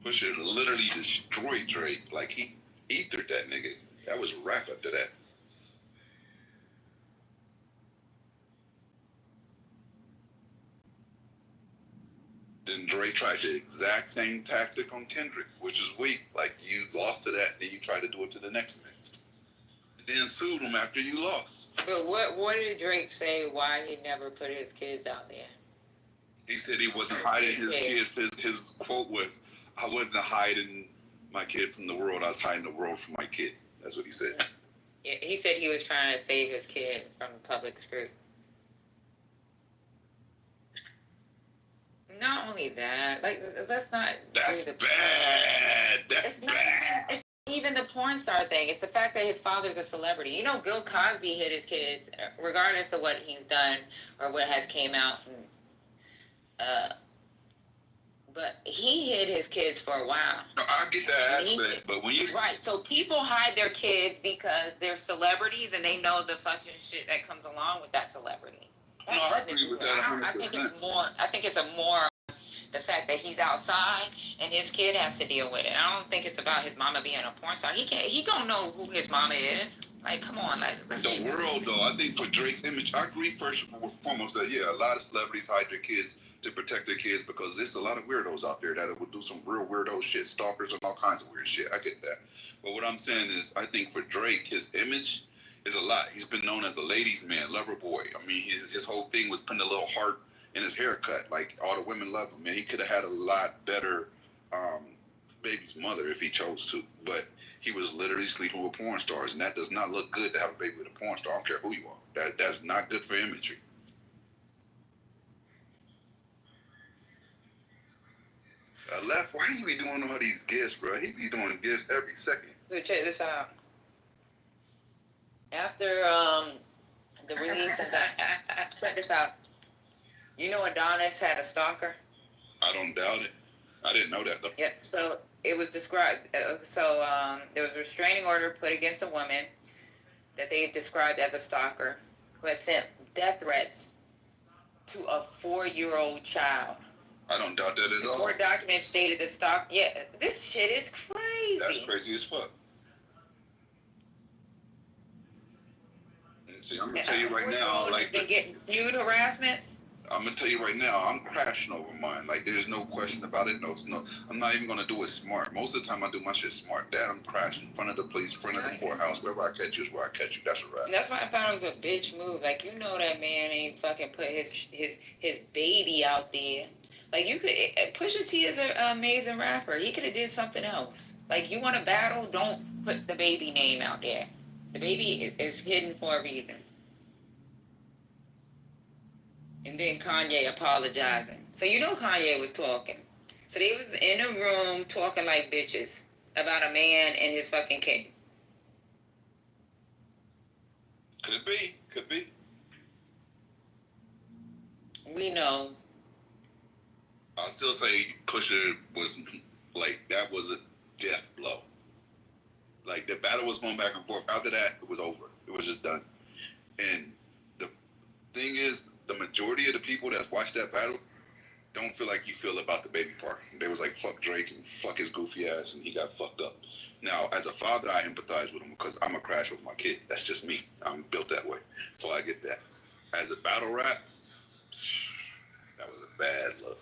Pusha literally destroyed Drake. Like, he ethered that nigga. That was rap after that. Then Drake tried the exact same tactic on Kendrick, which is weak. Like, you lost to that, then you try to do it to the next man. Then sued him after you lost. But what did Drake say why he never put his kids out there? He said he wasn't hiding his kids. His quote was, I wasn't hiding my kid from the world. I was hiding the world from my kid. That's what he said. Yeah, he said he was trying to save his kid from the public scrutiny. Not only that, like, let's not. That's bad. That's bad. It's even the porn star thing. It's the fact that his father's a celebrity. You know, Bill Cosby hid his kids, regardless of what he's done or what has came out from. But he hid his kids for a while. No, I get that aspect, but when you... Right, so people hide their kids because they're celebrities and they know the fucking shit that comes along with that celebrity. No, I agree with that 100%. I think it's more the fact that he's outside and his kid has to deal with it. I don't think it's about his mama being a porn star. He don't know who his mama is. Like, come on, like, the world, though, I think for Drake's image, I agree first and foremost that, yeah, a lot of celebrities hide their kids to protect their kids because there's a lot of weirdos out there that would do some real weirdo shit, stalkers and all kinds of weird shit. I get that. But what I'm saying is, I think for Drake, his image is a lot. He's been known as a ladies' man, lover boy. I mean, his whole thing was putting a little heart in his haircut. Like, all the women love him, man. He could have had a lot better baby's mother if he chose to. But he was literally sleeping with porn stars, and that does not look good to have a baby with a porn star. I don't care who you are. That's not good for imagery. Left, why he be doing all these gifts, bro? He be doing gifts every second. So check this out. After the release of that, check this out. You know Adonis had a stalker? I don't doubt it. I didn't know that, though. Yep, so it was described, there was a restraining order put against a woman that they described as a stalker who had sent death threats to a 4-year-old child. I don't doubt that at all. The court documents stated the this shit is crazy. That's crazy as fuck. See, I'm gonna tell you right now, like, been getting feud harassments. I'm gonna tell you right now, I'm crashing over mine. Like, there's no question about it. No, I'm not even gonna do it smart. Most of the time, I do my shit smart. Dad, I'm crashing in front of the police, in front of the courthouse. Wherever I catch you is where I catch you. That's a wrap. That's why I thought it was a bitch move. Like, you know that man ain't fucking put his baby out there. Like, you could, Pusha T is an amazing rapper. He could have did something else. Like, you want to battle, don't put the baby name out there. The baby is hidden for a reason. And then Kanye apologizing. So you know Kanye was talking. So they was in a room talking like bitches about a man and his fucking kid. Could be. Could be. We know. I'll still say Pusha was, like, that was a death blow. Like, the battle was going back and forth. After that, it was over. It was just done. And the thing is, the majority of the people that watched that battle don't feel like you feel about the baby part. They was like, fuck Drake and fuck his goofy ass, and he got fucked up. Now, as a father, I empathize with him because I'm a crash with my kid. That's just me. I'm built that way. So I get that. As a battle rap, that was a bad look.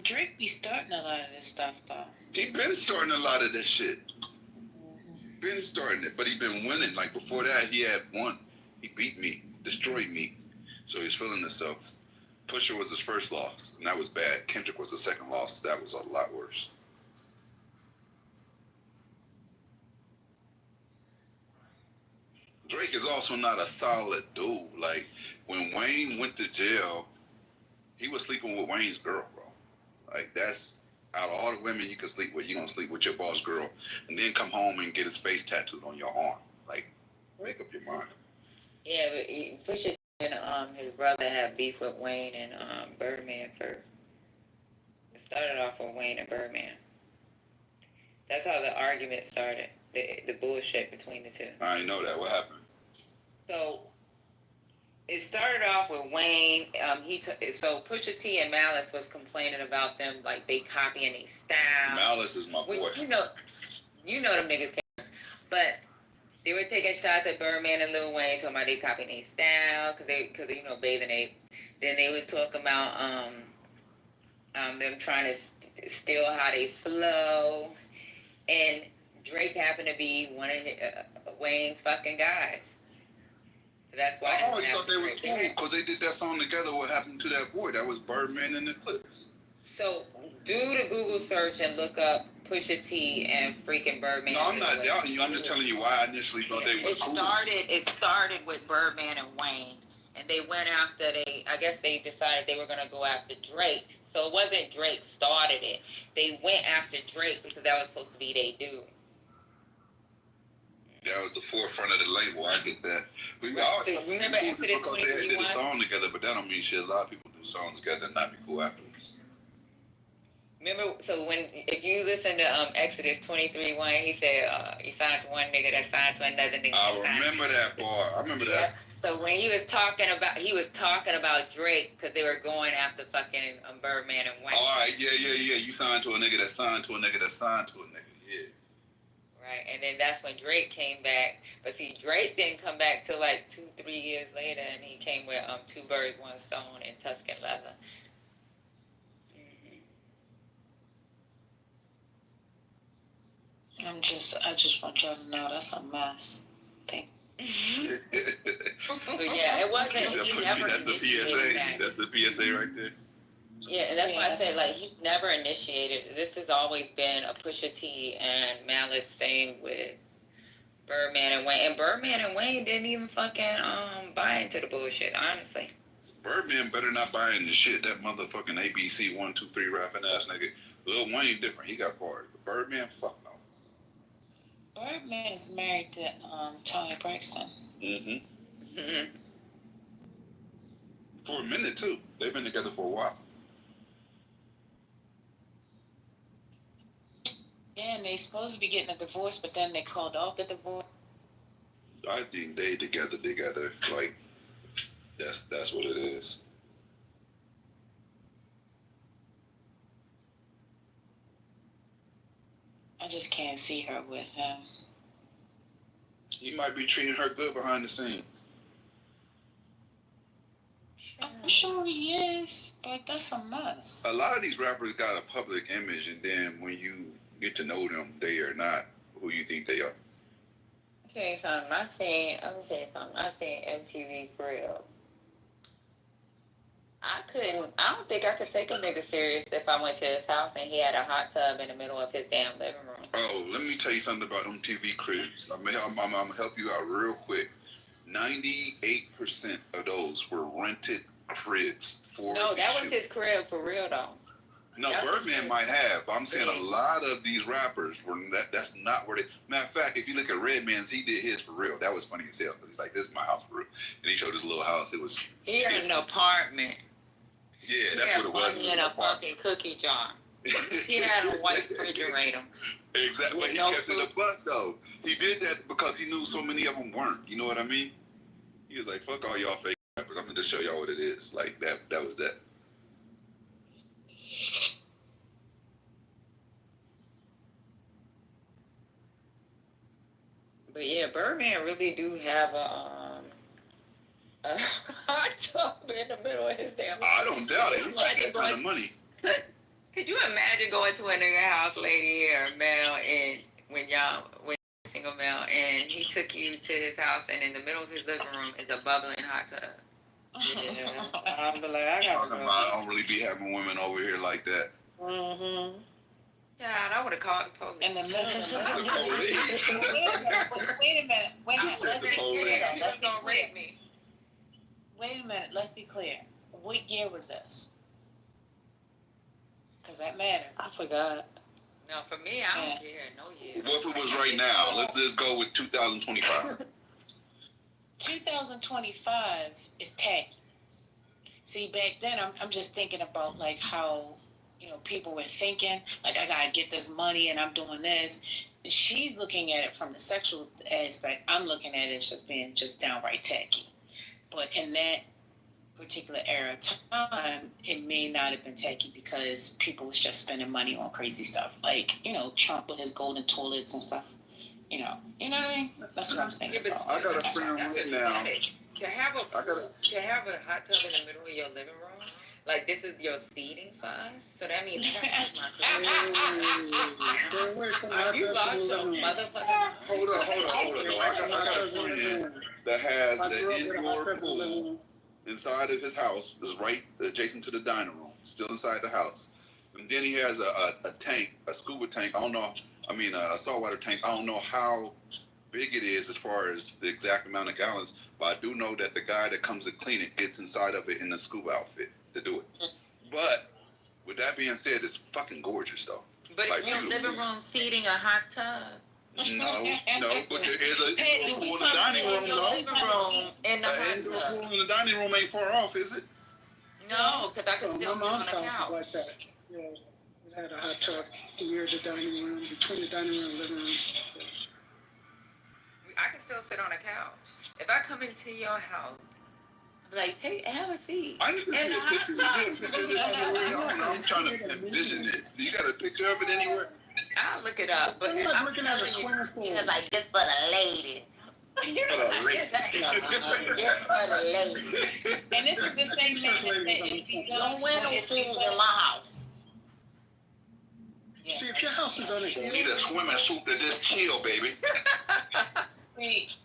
Drake be starting a lot of this stuff, though. He been starting a lot of this shit. Been starting it, but he been winning. Like, before that, he had won. He beat me, destroyed me. So he's feeling himself. Pusha was his first loss, and that was bad. Kendrick was the second loss. That was a lot worse. Drake is also not a solid dude. Like, when Wayne went to jail, he was sleeping with Wayne's girl, bro. Like, that's out of all the women you can sleep with, you're gonna sleep with your boss girl, and then come home and get his face tattooed on your arm. Like, make up your mind. Yeah, but Pusha and his brother had beef with Wayne and Birdman first. It started off with Wayne and Birdman. That's how the argument started. The bullshit between the two. I didn't know that. What happened? So it started off with Wayne. So Pusha T and Malice was complaining about them, like they copying their style. Malice is my boy. Which you know them niggas. But they were taking shots at Birdman and Lil Wayne, talking about they copying their style, cause you know Bathing Ape. Then they was talking about them trying to steal how they flow, and Drake happened to be one of Wayne's fucking guys. So that's why. I always thought they was cool because they did that song together. What happened to that boy? That was Birdman and the Clips. So do the Google search and look up Pusha T and freaking Birdman. No, I'm not doubting you. I'm just telling you why I initially thought they were cool. It started with Birdman and Wayne, and they went after I guess they decided they were gonna go after Drake. So it wasn't Drake started it. They went after Drake because that was supposed to be their dude. That was the forefront of the label. I get that. But so remember Exodus 23:1? They did a song together, but that don't mean shit. A lot of people do songs together and not be cool afterwards. Remember, so if you listen to Exodus 23:1, he said he signed to one nigga that signed to another nigga. I remember that part. I remember that. So when he was talking about Drake because they were going after fucking Birdman and Wayne. All right, yeah. You signed to a nigga that signed to a nigga that signed to a nigga, yeah. Right, and then that's when Drake came back. But see, Drake didn't come back till like 2-3 years later, and he came with Two Birds, One Stone and Tuscan Leather. I just want y'all to know that's a mess. Thank you. So yeah, it wasn't. That's the PSA. That's the PSA right there. Yeah, and that's why I said, like, he's never initiated. This has always been a Pusha T and Malice thing with Birdman and Wayne. And Birdman and Wayne didn't even fucking buy into the bullshit, honestly. Birdman better not buy into shit that motherfucking ABC 1, 2, 3 rapping ass nigga. Lil Wayne different. He got bars. But Birdman, fuck no. Birdman is married to Tony Braxton. Mm-hmm. For a minute, too. They've been together for a while. Yeah, and they supposed to be getting a divorce, but then they called off the divorce. I think they together. Like, that's what it is. I just can't see her with him. He might be treating her good behind the scenes. I'm sure he is, but that's a mess. A lot of these rappers got a public image, and then when you get to know them, they are not who you think they are. I'll tell you something. I seen MTV Crib. I don't think I could take a nigga serious if I went to his house and he had a hot tub in the middle of his damn living room. Oh, let me tell you something about MTV Cribs. I'm gonna help you out real quick. 98% of those were rented cribs for No, that was his crib for real though. No, Birdman might have, but I'm saying a lot of these rappers were that's not where they. Matter of fact, if you look at Redman's, he did his for real. That was funny as hell. He's like, "This is my house for real," and he showed his little house. It was. He had an apartment. Yeah, that's what it was. He had a fucking cookie jar. He had a white refrigerator. Exactly, but he kept it a buck though. He did that because he knew so many of them weren't. You know what I mean? He was like, "Fuck all y'all fake rappers. I'm gonna just show y'all what it is." Like that. That was that. But yeah, Birdman really do have a hot tub in the middle of his damn. I don't doubt it. He got that kind of money. Could you imagine going to a nigga house, lady or male, and when single male, and he took you to his house, and in the middle of his living room is a bubbling hot tub. Yeah, I'll be like, I don't really be having women over here like that. Mm-hmm. Yeah, I would have called the police. In the middle of the police. Wait a minute. Let's gonna rape me. Wait a minute. Let's be clear. What year was this? because that matters. I forgot. No, for me, I don't care. No year. What if it was right now? Let's just go with 2025. 2025 is tacky. See, back then, I'm just thinking about like how, people were thinking, like, I gotta get this money and I'm doing this. She's looking at it from the sexual aspect. I'm looking at it as just being just downright tacky. But in that particular era of time, it may not have been tacky because people was just spending money on crazy stuff. Like, Trump with his golden toilets and stuff. You know what I mean? That's what I'm thinking about. I got a friend right now. To have a hot tub in the middle of your living room, like this is your seating size, so that means you lost your motherfucker. Hold up. No, I got a friend that has an indoor pool inside of his house. It's right adjacent to the dining room, still inside the house. And then he has a tank, a scuba tank. I don't know. I mean, a saltwater tank. I don't know how big it is as far as the exact amount of gallons, but I do know that the guy that comes to clean it gets inside of it in a scuba outfit to do it. But with that being said, it's fucking gorgeous though. But like, your living room seating a hot tub. No, but there is a indoor pool in the dining room though. In the hot indoor tub. pool in the dining room ain't far off, is it? No, because I can still my mom's house was like that. Yes, it had a hot tub near the dining room, between the dining room and living room. Yes. I can still sit on a couch. If I come into your house, I'm like, have a seat. I need to see a picture. Is there a picture of this anywhere? I'm trying to envision it. You got a picture of it anywhere? I'll look it up. But I'm looking at a swimming pool. He was like, this for the ladies. And this is the same thing that said, don't wear no pools in my house. Yeah. See, if your house is on a You hill, need a swimming suit to just chill, baby.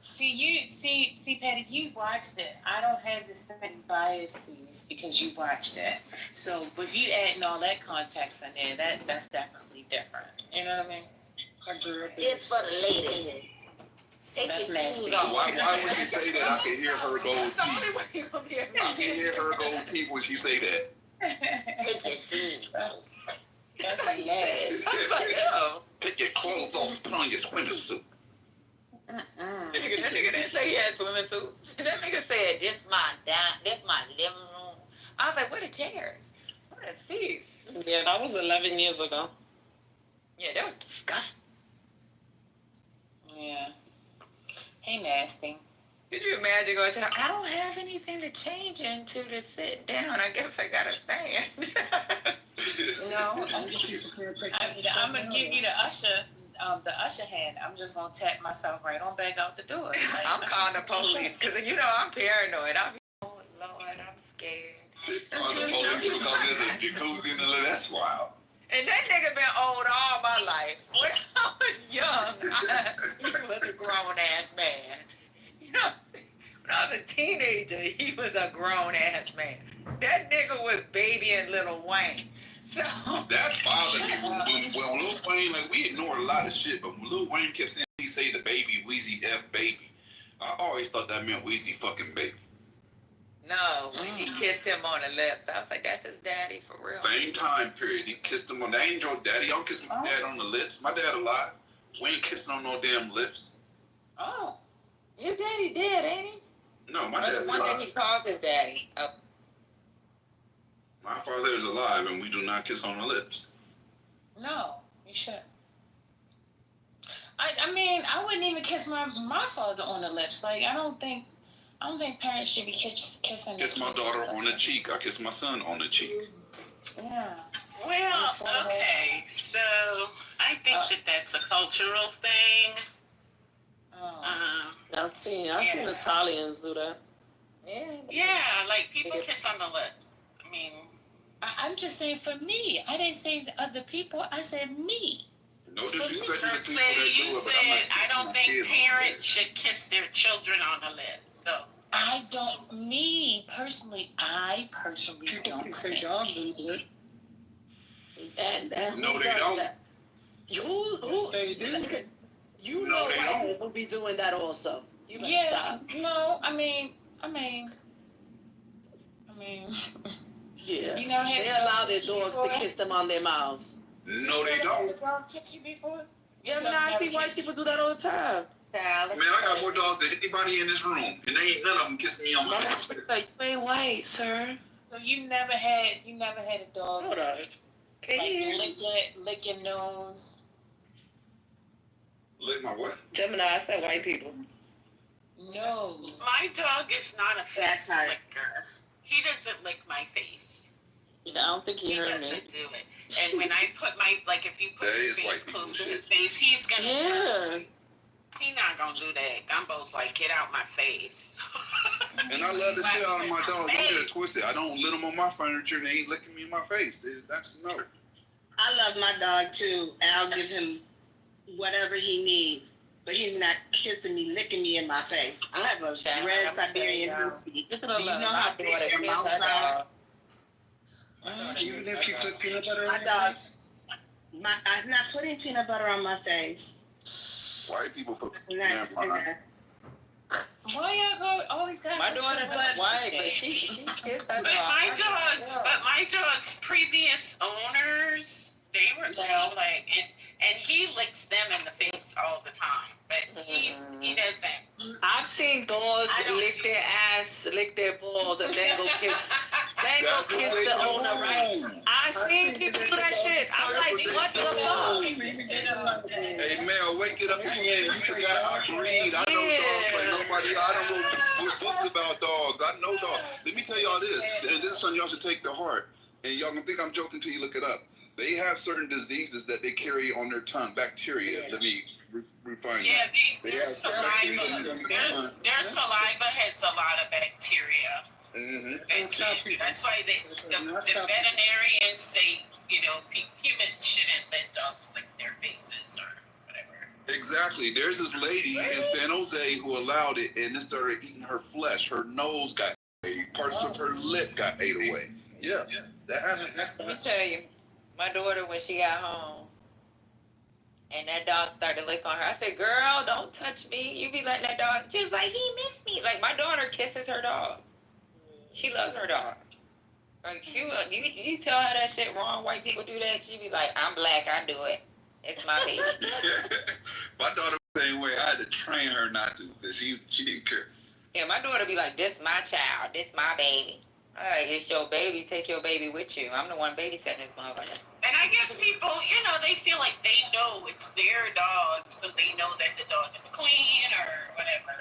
See, Patty, you watched it. I don't have the same biases because you watched it. So, but if you adding all that context in there, that's definitely different. You know what I mean? I grew up in It's for the ladies. That's nasty. Why would you say that? I can hear her go teeth. I can hear her go teeth when she say that. Take your shoes off. That's hilarious. Take your clothes off and put on your swimming suit. That nigga didn't say he had swimming suits. That nigga said, this my living room. I was like, where the chairs? Where the seats? Yeah, that was 11 years ago. Yeah, that was disgusting. Yeah. Hey, nasty. Could you imagine going to the, I don't have anything to change into to sit down. I guess I gotta stand. No, I'm gonna give you the usher hand. I'm just gonna tap myself right on back out the door. Like, I'm calling the police because I'm paranoid. I'll be, oh Lord, I'm scared. Oh, the police because there's a jacuzzi in the living. That's wild. And that nigga been old all my life. When I was young, he was a grown ass man. When I was a teenager, he was a grown ass man. That nigga was babying Lil Wayne. So that bothered me when Lil Wayne, like, we ignored a lot of shit, but when Lil Wayne kept saying he say the baby Weezy F baby, I always thought that meant Weezy fucking baby. no, when he kissed him on the lips, I was like, that's his daddy for real. Same time period, he kissed him on. That ain't your daddy. Y'all kiss my dad on the lips. My dad alive. We ain't kissing on no damn lips. Oh, his daddy dead, ain't he? No, my dad's the one alive. that he calls his daddy. Oh. My father is alive, and we do not kiss on the lips. No, you should. I mean, I wouldn't even kiss my father on the lips. Like, I don't think parents should be kissing. Kiss my daughter on the cheek. I kiss my son on the cheek. Yeah. Well, okay, so I think that's a cultural thing. I've seen Italians do that. Yeah, like people kiss on the lips. I mean, I'm just saying for me. I didn't say the other people. I said me. No disrespect to the First people lady, that do you it, but said I'm not I kissing don't my think kids on the parents lips. should kiss their children on the lips. So I don't. Me personally, people don't. can say dogs in the lip. And No, they don't. Who? Yes, they do. You No, know they white don't. people be doing that also. You better Yeah. stop. No. I mean. Yeah. You never had They a dog allow their kiss you dogs to before? kiss them on their mouths. No, they You don't. never had a dog kiss you before? Gemini, I see white people do that all the time. Man, I got more dogs than anybody in this room, and they ain't none of them kissing me on my face. You ain't white, sir. So you never had a dog Hold on. Can like you hear? lick your nose? Lick my what? Gemini, I said white people. Nose. My dog is not a face licker. He doesn't lick my face. I don't think he heard me. Doesn't do it. And when I put if you put That your is face white people close to shit. his face, he's gonna Yeah. He not gonna do that. Gumbo's like, get out my face. And I love the shit out of my dogs. Don't get it twisted. I don't lick them on my furniture, and they ain't licking me in my face. That's no. I love my dog too. I'll give him whatever he needs, but he's not kissing me, licking me in my face. I have a red Siberian Husky. Do you know how big their mouths are? Even if you put peanut butter My on dog, I'm not putting peanut butter on my face. White people put I'm peanut not, butter. Why y'all always got My daughter does white, but she kissed her But my dog's previous owners, they were like, and he licks them in the face all the time. But he doesn't. I've seen dogs lick their ass, lick their balls, and then go kiss the owner, right? I've seen people do that shit. I'm like, what the fuck? Hey, Mel, wake it up again. You forgot I breed. I know dogs like nobody. I don't know books about dogs. I know dogs. Let me tell y'all this, and this is something y'all should take to heart. And y'all gonna think I'm joking till you look it up. They have certain diseases that they carry on their tongue, bacteria. Let me refine Yeah, that. their saliva has a lot of bacteria. Mm-hmm. That's why the veterinarians say, humans shouldn't let dogs lick their faces or whatever. Exactly. There's this lady in San Jose who allowed it, and it started eating her flesh. Her nose got ate. Parts of her lip got ate away. Yeah, that happened. Let me tell you, my daughter, when she got home, and that dog started licking on her, I said, girl, don't touch me. You be letting that dog. She was like, he missed me. Like, my daughter kisses her dog. She loves her dog. Like, you tell her that shit wrong, white people do that, she be like, I'm black, I do it. It's my baby. My daughter was the same way. I had to train her not to, because she didn't care. Yeah, my daughter be like, this my child, this my baby. All right, it's your baby, take your baby with you. I'm the one babysitting this motherfucker. And I guess people, they feel like they know it's their dog, so they know that the dog is clean or whatever,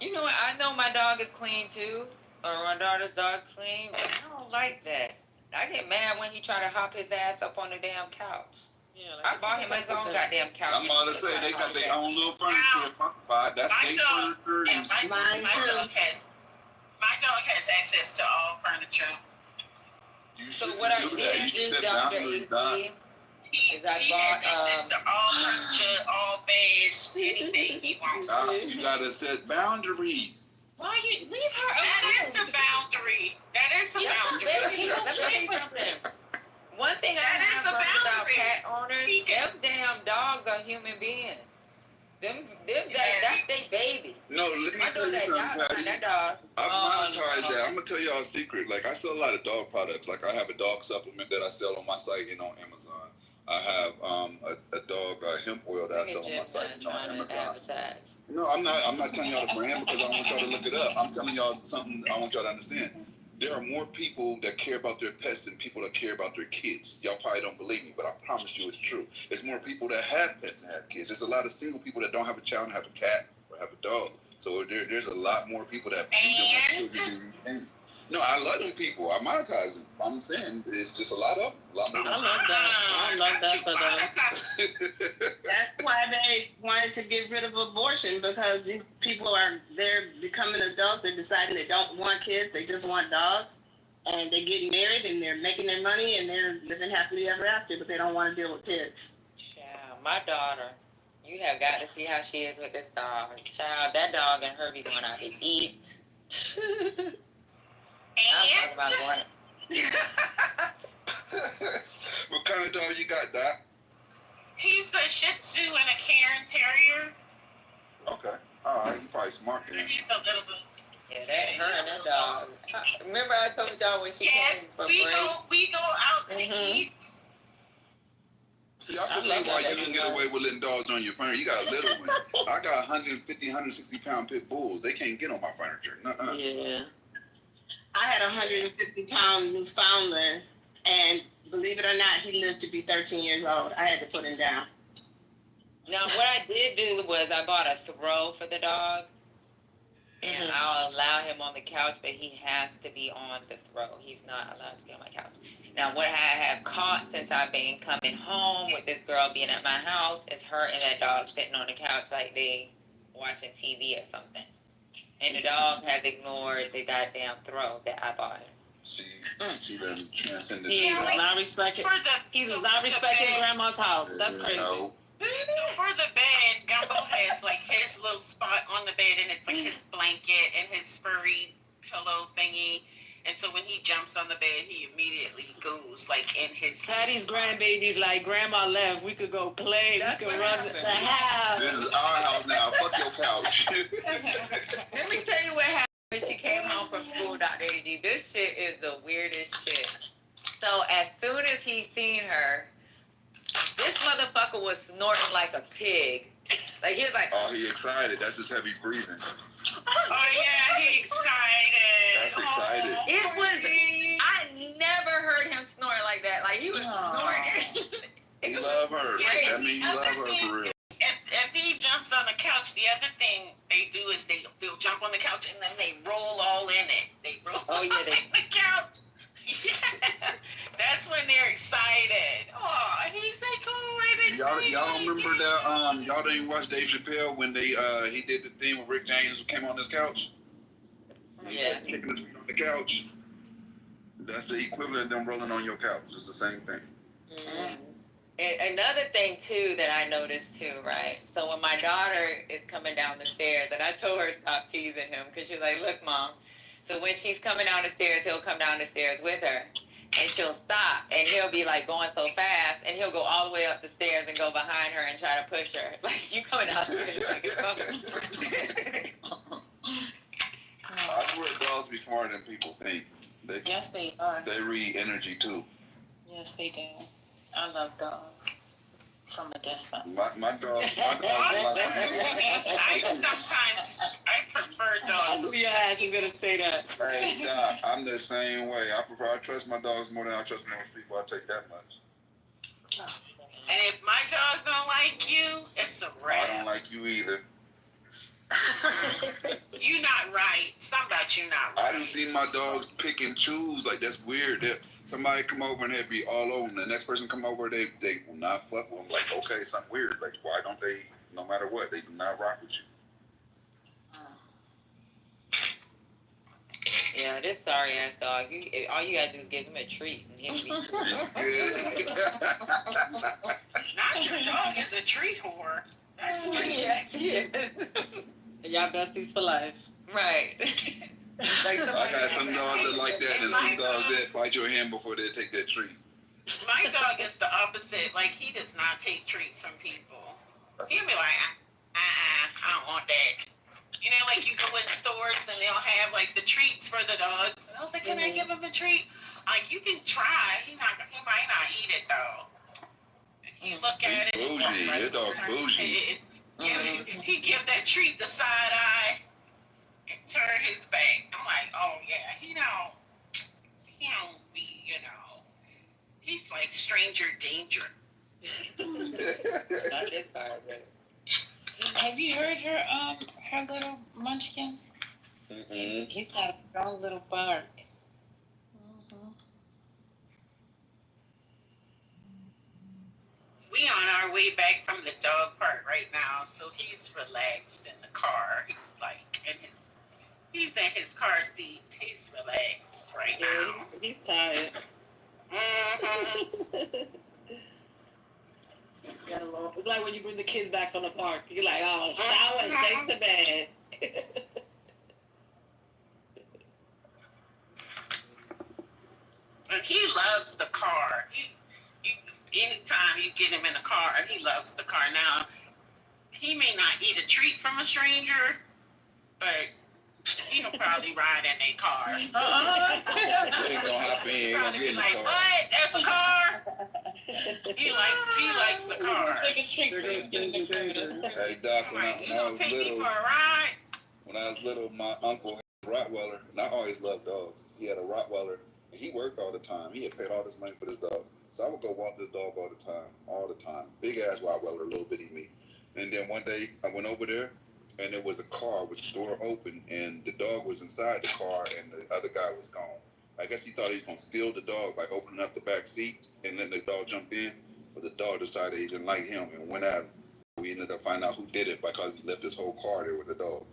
You know what? I know my dog is clean too, or my daughter's dog's clean, but I don't like that. I get mad when he try to hop his ass up on the damn couch. Yeah, I bought him his own goddamn couch. I'm about to say, they got their own little furniture. That's their furniture. And my dog has access to all furniture. So what I did do, Dr. E.C., is I bought access to all furniture, all beds, anything he wants. You gotta set boundaries. Why you leave her alone? That is a boundary. Let me tell you something. One thing I have learned about pet owners, them damn dogs are human beings. That's their baby. No, let me tell you something, Patty. That dog. I've monetized that. I'm gonna tell y'all a secret. Like, I sell a lot of dog products. Like, I have a dog supplement that I sell on my site and on Amazon. I have a dog hemp oil that I sell on my site and on Amazon. No, I'm not telling y'all the brand because I want y'all to look it up. I'm telling y'all something I want y'all to understand. There are more people that care about their pets than people that care about their kids. Y'all probably don't believe me, but I promise you it's true. It's more people that have pets than have kids. There's a lot of single people that don't have a child and have a cat or have a dog. So there's a lot more people that have children. No, I love them people. I monetize them. I'm saying it's just a lot of them. I love that for them. That's why they wanted to get rid of abortion, because these people they're becoming adults. They're deciding they don't want kids. They just want dogs. And they're getting married and they're making their money and they're living happily ever after, but they don't want to deal with kids. Child, my daughter, you have got to see how she is with this dog. Child, that dog and her be going out to eat. I'm talking about going. What kind of dog you got, Doc? He's a Shih Tzu and a Cairn Terrier. Okay. All right. You probably smart then. He's a little Yeah, that her and that dog. Remember I told y'all when she came for break? We go out to eat. See, I can see why you can get away with letting dogs on your furniture. You got a little one. I got 150, 160-pound pit bulls. They can't get on my furniture. Nuh-uh. Yeah. I had a 150-pound Newfoundland, and believe it or not, he lived to be 13 years old. I had to put him down. Now, what I did do was I bought a throw for the dog, and I'll allow him on the couch, but he has to be on the throw. He's not allowed to be on my couch. Now, what I have caught since I've been coming home with this girl being at my house is her and that dog sitting on the couch like they watching TV or something. And the dog has ignored the goddamn throw that I bought him. She done transcended. He does not respect it. He does not respect his grandma's house. That's crazy. No. So for the bed, Gumbo has like his little spot on the bed, and it's like his blanket and his furry pillow thingy. And so when he jumps on the bed, he immediately goes like in his. Patty's grandbaby's like, Grandma left. We could go play. We could run the house. This is our house now. Fuck your couch. Let me tell you what happened when she came home from school, Dr. AG. This shit is the weirdest shit. So as soon as he seen her, this motherfucker was snorting like a pig. Like he was like, oh, he excited. That's his heavy breathing. Oh yeah, he excited. That's excited. It was. I never heard him snort like that. Like he was snorting. He love her. That means you love her for real. If he jumps on the couch, the other thing they do is they'll jump on the couch and then they roll all in it. They roll in the couch. Yeah, that's when they're excited. Oh, he's so cool. Y'all remember that? Y'all didn't watch Dave Chappelle when they he did the thing with Rick James who came on his couch? Yeah. Kicking his feet on the couch. That's the equivalent of them rolling on your couch. It's the same thing. Mm-hmm. And another thing too that I noticed too, right? So when my daughter is coming down the stairs, and I told her stop teasing him because she's like, "Look, Mom." So when she's coming down the stairs, he'll come down the stairs with her, and she'll stop, and he'll be like going so fast, and he'll go all the way up the stairs and go behind her and try to push her. Like, you coming down the stairs like it's coming. I swear dogs be smarter than people think. Yes, they are. They read energy too. Yes, they do. I love dogs. From a distance. My dog. I prefer dogs. I knew your ass was gonna say that. Hey, nah, I'm the same way. I trust my dogs more than I trust most people. I take that much. And if my dog don't like you, it's a wrap. I don't like you either. You not right. Something about you not right. I didn't see my dogs pick and choose. Like, that's weird. Somebody come over and they'd be all over, and the next person come over, they will not fuck with them. Like, okay, something weird. Like, why don't they, no matter what, they do not rock with you? Yeah, this sorry ass dog. All you gotta do is give him a treat and he'll be Not your dog is a treat whore. Yeah, he is. Y'all besties for life. Right. I got some dogs that like that, and some dogs that bite your hand before they take that treat. My dog is the opposite. Like, he does not take treats from people. He'll be like, I don't want that. You know, like you go in stores and they'll have like the treats for the dogs. And I was like, can I give him a treat? Like, you can try. He might not eat it though. And you look at it. Bougie. Your dog's bougie. He give that treat the side eye and turn his back. I'm like, oh yeah, he don't be, he's like stranger danger. Have you heard her little munchkin? Mm-hmm. He's got a strong little bark. We on our way back from the dog park right now, so he's relaxed in the car. He's in his car seat. He's relaxed right now. He's tired. Mm-hmm. It's like when you bring the kids back from the park. You're like, oh, shower, straight to bed. And he loves the car. Anytime you get him in the car, he loves the car. Now, he may not eat a treat from a stranger, but He'll probably ride in a car. They ain't gonna hop in. He gonna Probably get in be the like, car. what? There's a car? He likes a car. Hey, Doc, when I was Take me little, for a ride? when I was little, my uncle had a Rottweiler, and I always loved dogs. He had a Rottweiler, and he worked all the time. He had paid all this money for this dog. So I would go walk this dog all the time. Big ass Rottweiler, little bitty me. And then one day I went over there, and there was a car with the door open, and the dog was inside the car, and the other guy was gone. I guess he thought he was gonna steal the dog by opening up the back seat and letting the dog jump in, but the dog decided he didn't like him and went at him. We ended up finding out who did it because he left his whole car there with the dog.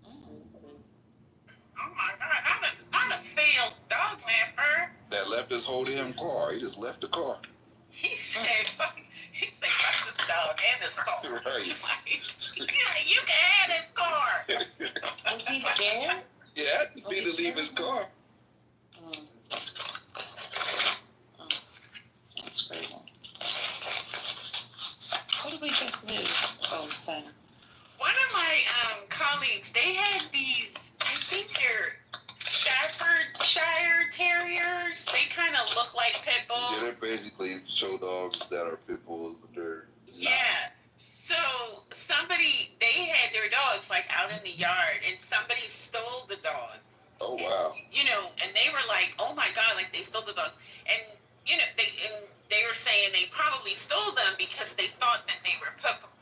Oh my God, I'm a failed dog mapper. That left his whole damn car. He just left the car. He said, fuck this dog and his car. Right. You can have this car. Was he scared? Yeah, he had to leave his car. That's crazy. What did we just lose? Oh, son. One of my colleagues, they had these, I think they're Staffordshire Terriers. They kind of look like pit bulls. Yeah, they're basically show dogs that are pit bulls, but they're not. Yeah. So they had their dogs like out in the yard, and somebody stole the dogs. Oh wow. And they were like, oh my God, like they stole the dogs, and they were saying they probably stole them because they thought that they were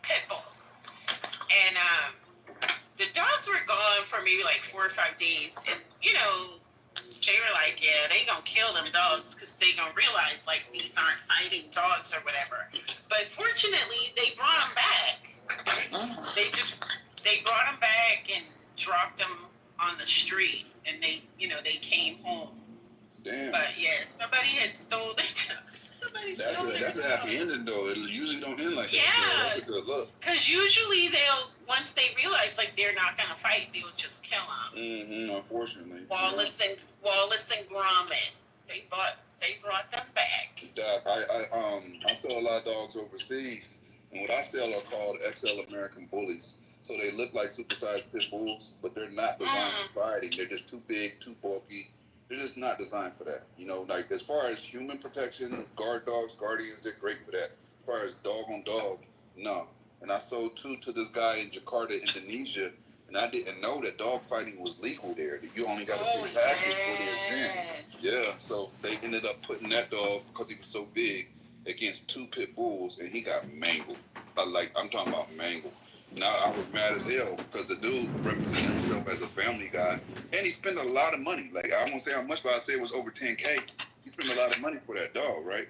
pit bulls, and the dogs were gone for maybe like 4 or 5 days, and they were like, yeah, they gonna kill them dogs because they gonna realize like these aren't fighting dogs or whatever. But fortunately, they brought them back. They brought them back and dropped them on the street, and they came home. Damn. But yeah, somebody had stole it. That's a happy ending though. It usually don't end like that. Yeah. That's a good look. Because usually once they realize like they're not gonna fight, they'll just kill them. Mm-hmm. Unfortunately. Wallace and Gromit, they brought them back. Doc, I sell a lot of dogs overseas, and what I sell are called XL American Bullies. So they look like supersized pit bulls, but they're not designed for fighting. They're just too big, too bulky. They're just not designed for that. Like as far as human protection, guard dogs, guardians, they're great for that. As far as dog on dog, no. And I sold 2 to this guy in Jakarta, Indonesia, and I didn't know that dog fighting was legal there. That you only got to pay taxes for the event. Yeah, so they ended up putting that dog, because he was so big, against 2 pit bulls, and he got mangled. I'm talking about mangled. Now I was mad as hell because the dude represented himself as a family guy, and he spent a lot of money. Like I won't say how much, but I say it was over $10K. He spent a lot of money for that dog, right?